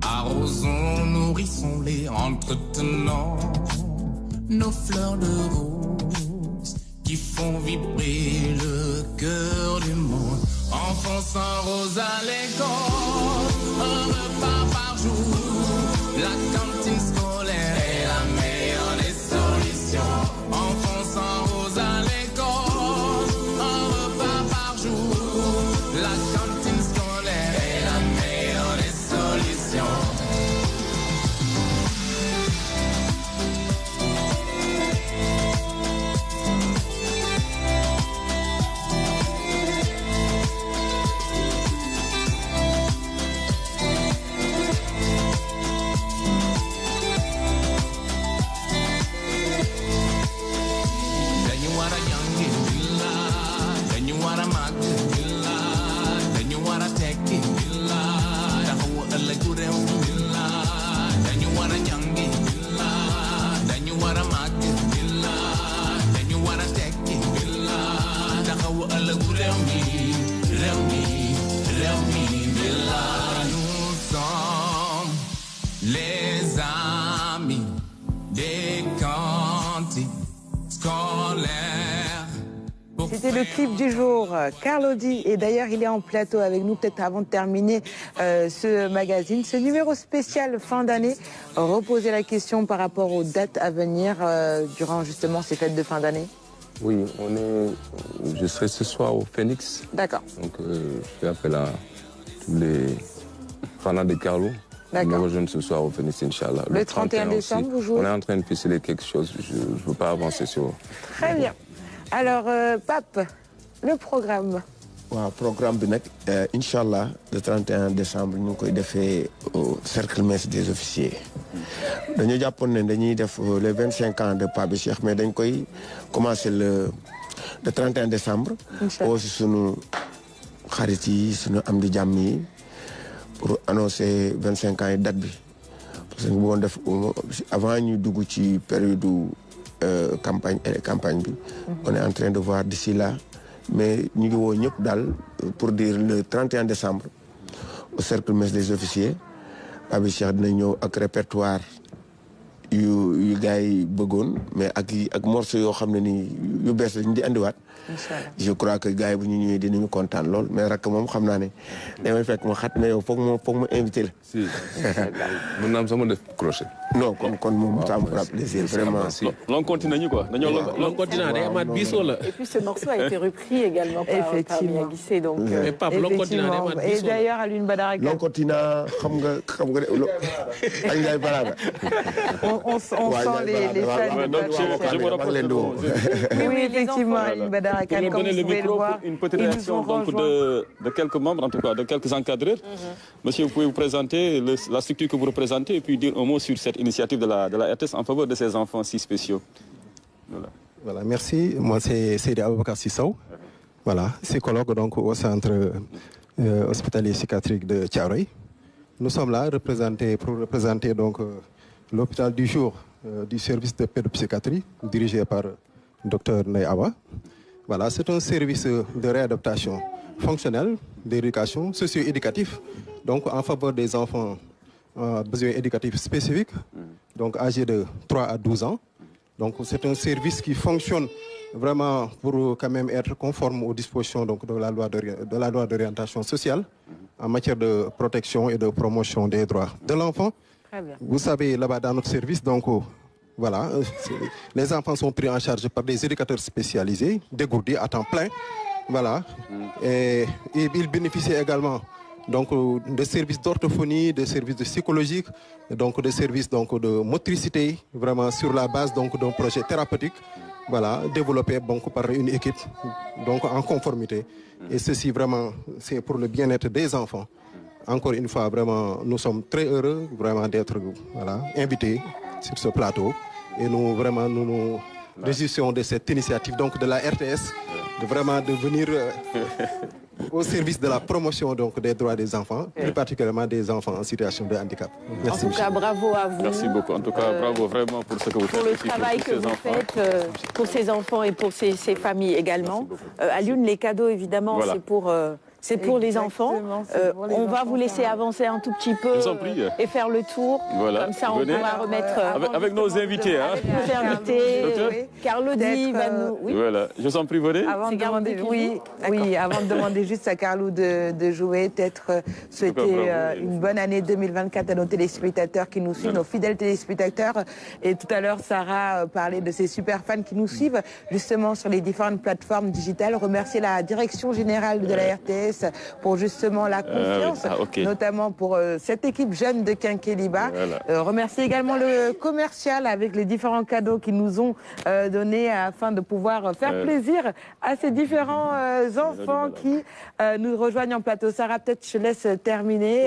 Arrosons, nourrissons-les, entretenons nos fleurs de rose qui font vibrer le cœur du monde. Enfants sans rose à l'école, un repas par jour, la cantine scolaire est la meilleure des solutions. Enfants sans rose à l'école, un repas par jour, la cantine scolaire est la meilleure des solutions. les amis des cantiques scolaires. C'était le clip du jour, Carlo D. Et d'ailleurs, il est en plateau avec nous, peut-être avant de terminer ce magazine. Ce numéro spécial fin d'année, reposer la question par rapport aux dates à venir durant justement ces fêtes de fin d'année. Oui, je serai ce soir au Phoenix. D'accord. Donc, je fais appel à tous les fanats de Carlo. D'accord. Nous rejoignent ce soir au Phoenix, Inch'Allah. Le 31 décembre, vous jouez? On est en train de ficeler quelque chose. Je ne veux pas avancer sur... Très bien. Alors, Pape, le programme. Le programme Inch'Allah, le 31 décembre, nous avons fait au Cercle Mess des officiers. Nous avons les 25 ans de Pape Cheikh, mais nous avons commencé le 31 décembre. Aussi, nous avons pour annoncer 25 ans de date. Parce que avant nous avons une période de campagne, on est en train de voir d'ici là. Mais nous avons pour dire le 31 décembre au Cercle Mess des officiers, Pape Cheikh dina ñëw ak répertoire yu gars yi bëggoon mais ak morceau yoo xam ne nii yu bees lañ di andiwaat. Je crois que gars yi bu ñu ñëwee dinañu kontaan lool mais rakk moom xam naa ne damay fekk ma xat mais yow foog ma invité la. Si mën naa am sama def crochet. Non kon moom ça me fera plaisir vraiment. L'on continue quoi. L'on continue Et puis ce morceau a été repris également par Miyagissé, donc. Mais pas l'on continue. Et d'ailleurs Alioune Badara Kane. L'on continue xam nga añ lay baraga. On sent les fans de oui, effectivement, Alioune Badara Kane, comme vous pouvez le voir. Une petite réaction donc de quelques membres, en tout cas, de quelques encadreurs. Monsieur, vous pouvez vous présenter la structure que vous représentez et puis dire un mot sur cette initiative de la RTS en faveur de ces enfants si spéciaux. Voilà, merci. Moi, c'est Seydi Aboubakar Sissou. Voilà, psychologue donc au centre hospitalier psychiatrique de Thiaroye. Nous sommes là pour représenter donc l'hôpital du jour du service de pédopsychiatrie dirigé par Dr Ndeye Awa. Voilà, c'est un service de réadaptation fonctionnelle, d'éducation socio-éducatif, donc en faveur des enfants besoins éducatifs spécifiques, donc âgés de 3 à 12 ans. Donc c'est un service qui fonctionne vraiment pour quand même être conforme aux dispositions donc, de la loi d'orientation sociale en matière de protection et de promotion des droits de l'enfant. Vous savez, là-bas dans notre service, donc voilà, les enfants sont pris en charge par des éducateurs spécialisés, dégourdis à temps plein. Voilà. Et ils bénéficient également donc des services d'orthophonie, des services de psychologique, donc des services donc de motricité, vraiment sur la base donc d'un projet thérapeutique, voilà, développé donc par une équipe donc en conformité. Et ceci vraiment c'est pour le bien-être des enfants. Encore une fois, vraiment, nous sommes très heureux vraiment d'être invités sur ce plateau et nous nous réjouissons de cette initiative donc de la RTS de venir au service de la promotion donc des droits des enfants, plus particulièrement des enfants en situation de handicap. Merci. En tout cas, bravo à vous. Merci beaucoup. En tout cas, bravo vraiment pour ce que vous faites. Pour le travail que vous faites pour ces enfants et pour ces familles également. Alioune, les cadeaux, évidemment, voilà. C'est pour les enfants. On va vous laisser avancer un tout petit peu et faire le tour. Voilà. Comme ça, on pourra remettre... avec nos invités. Avec nos invités. Carlo D va nous... Oui. Voilà. Je vous en prie, venez. Avant de demander juste à Carlo de jouer, peut-être souhaiter une bonne année 2024 à nos téléspectateurs qui nous suivent, nos fidèles téléspectateurs. Et tout à l'heure, Sarah parlait de ces super fans qui nous suivent justement sur les différentes plateformes digitales. Remercier la direction générale de la RTS pour justement la confiance, notamment pour cette équipe jeune de Quinqueliba. Voilà. Remercier également le commercial avec les différents cadeaux qu'ils nous ont donnés afin de pouvoir faire plaisir à ces différents enfants qui nous rejoignent en plateau. Sarah, peut-être je laisse terminer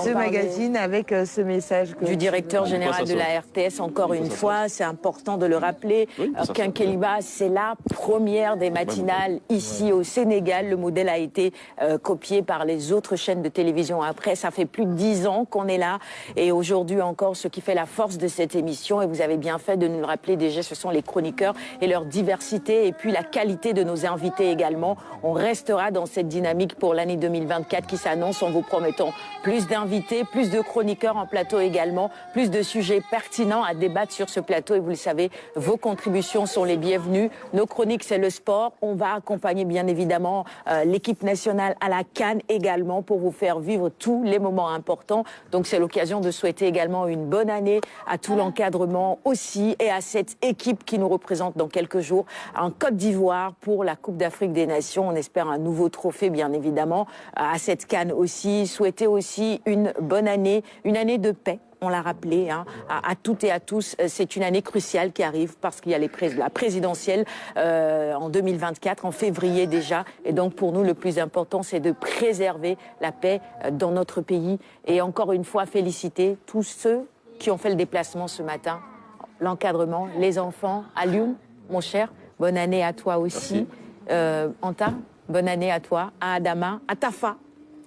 ce magazine avec ce message du directeur général de la RTS. Encore une fois, c'est important de le rappeler. Quinqueliba, c'est la première des matinales ici au Sénégal. Le modèle a été copié par les autres chaînes de télévision. Après, ça fait plus de 10 ans qu'on est là. Et aujourd'hui encore, ce qui fait la force de cette émission, et vous avez bien fait de nous le rappeler déjà, ce sont les chroniqueurs et leur diversité, et puis la qualité de nos invités également. On restera dans cette dynamique pour l'année 2024 qui s'annonce en vous promettant plus d'invités, plus de chroniqueurs en plateau également, plus de sujets pertinents à débattre sur ce plateau. Et vous le savez, vos contributions sont les bienvenues. Nos chroniques, c'est le sport. On va accompagner bien évidemment l'équipe nationale à la CAN également pour vous faire vivre tous les moments importants. Donc c'est l'occasion de souhaiter également une bonne année à tout l'encadrement aussi et à cette équipe qui nous représente dans quelques jours en Côte d'Ivoire pour la Coupe d'Afrique des Nations. On espère un nouveau trophée bien évidemment à cette CAN aussi. Souhaiter aussi une bonne année, une année de paix. On l'a rappelé à toutes et à tous, c'est une année cruciale qui arrive parce qu'il y a la présidentielle en 2024, en février déjà. Et donc pour nous, le plus important, c'est de préserver la paix dans notre pays. Et encore une fois, féliciter tous ceux qui ont fait le déplacement ce matin, l'encadrement, les enfants. Alioune, mon cher, bonne année à toi aussi. Anta, bonne année à toi, à Adama, à Tafa,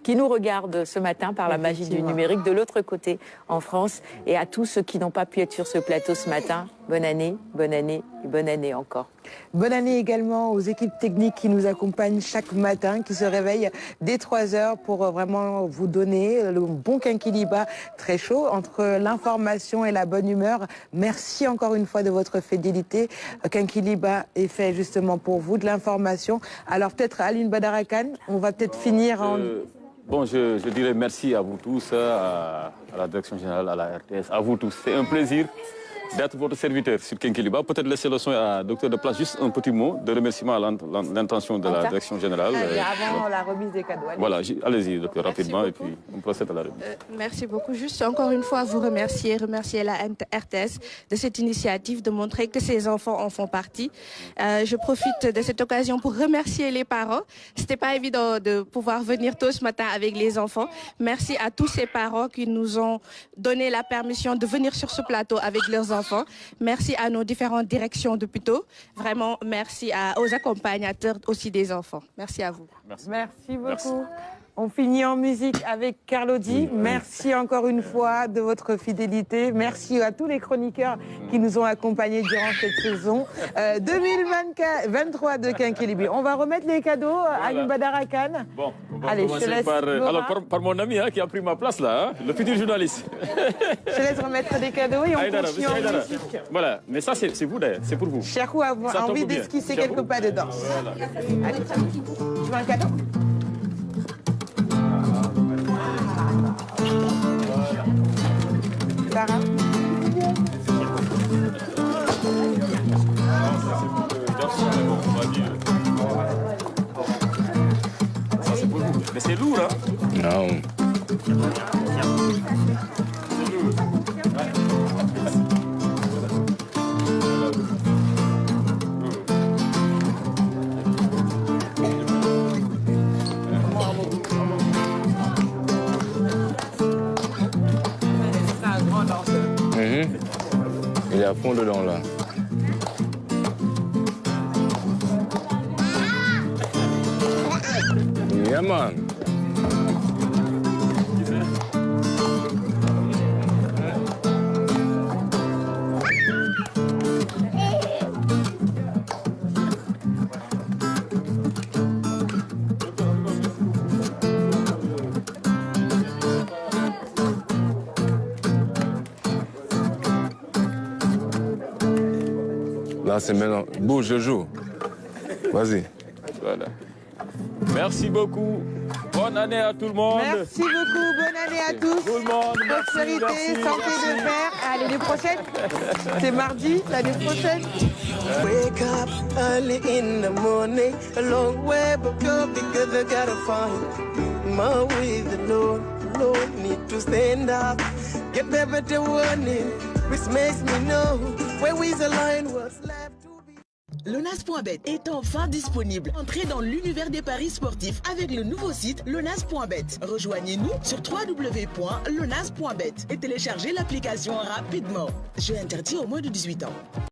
qui nous regardent ce matin par la magie du numérique de l'autre côté en France, et à tous ceux qui n'ont pas pu être sur ce plateau ce matin. Bonne année et bonne année encore. Bonne année également aux équipes techniques qui nous accompagnent chaque matin, qui se réveillent dès 3 heures pour vraiment vous donner le bon quinquiliba très chaud entre l'information et la bonne humeur. Merci encore une fois de votre fidélité. Quinquiliba est fait justement pour vous, de l'information. Alors peut-être Alioune Badara Kane, on va peut-être finir en... Bon, je dirais merci à vous tous, à la direction générale, à la RTS, à vous tous. C'est un plaisir d'être votre serviteur sur Quinquiliba. Peut-être laisser le soin à Docteur de Place, juste un petit mot de remerciement à l'intention de la direction générale. Avant la remise des cadeaux. Voilà, allez-y, docteur, rapidement, et puis on procède à la remise. Merci beaucoup. Juste encore une fois, vous remercier la RTS de cette initiative, de montrer que ces enfants en font partie. Je profite de cette occasion pour remercier les parents. C'était pas évident de pouvoir venir tôt ce matin avec les enfants. Merci à tous ces parents qui nous ont donné la permission de venir sur ce plateau avec leurs enfants. Merci à nos différentes directions d'hôpitaux. Vraiment, merci aux accompagnateurs aussi des enfants. Merci à vous. Merci beaucoup. On finit en musique avec Carlodi. Merci encore une fois de votre fidélité. Merci à tous les chroniqueurs qui nous ont accompagnés durant cette saison 2023 de Quinquilibi. On va remettre les cadeaux à Alioune Badara Kane. Bon, on va allez, commencer je te laisse par mon ami qui a pris ma place là, le futur journaliste. Je te laisse remettre des cadeaux et on continue en musique. Voilà, mais ça c'est vous d'ailleurs, c'est pour vous. Cherchou a envie d'esquisser quelques pas de danse. Voilà. Allez, tu veux un cadeau? Sarah. Ça c'est pour vous. Mais c'est lourd, hein? Non. Il est à fond dedans là. Yeah man. Là, c'est maintenant. Bouge, je joue. Vas-y. Voilà. Merci beaucoup. Bonne année à tout le monde. Merci beaucoup. Bonne année à tous. Tout le monde. Prospérité, santé de fer. Allez, l'année prochaine. C'est mardi, l'année prochaine. Wake up early in the morning, a long way but go because I gotta find my way. The Lord need to stand up, get better warning, which makes me know where we align what's left. Lonas.bet est enfin disponible. Entrez dans l'univers des paris sportifs avec le nouveau site Lonas.bet. Rejoignez-nous sur www.lonas.bet et téléchargez l'application rapidement. Jeu interdit aux moins de 18 ans.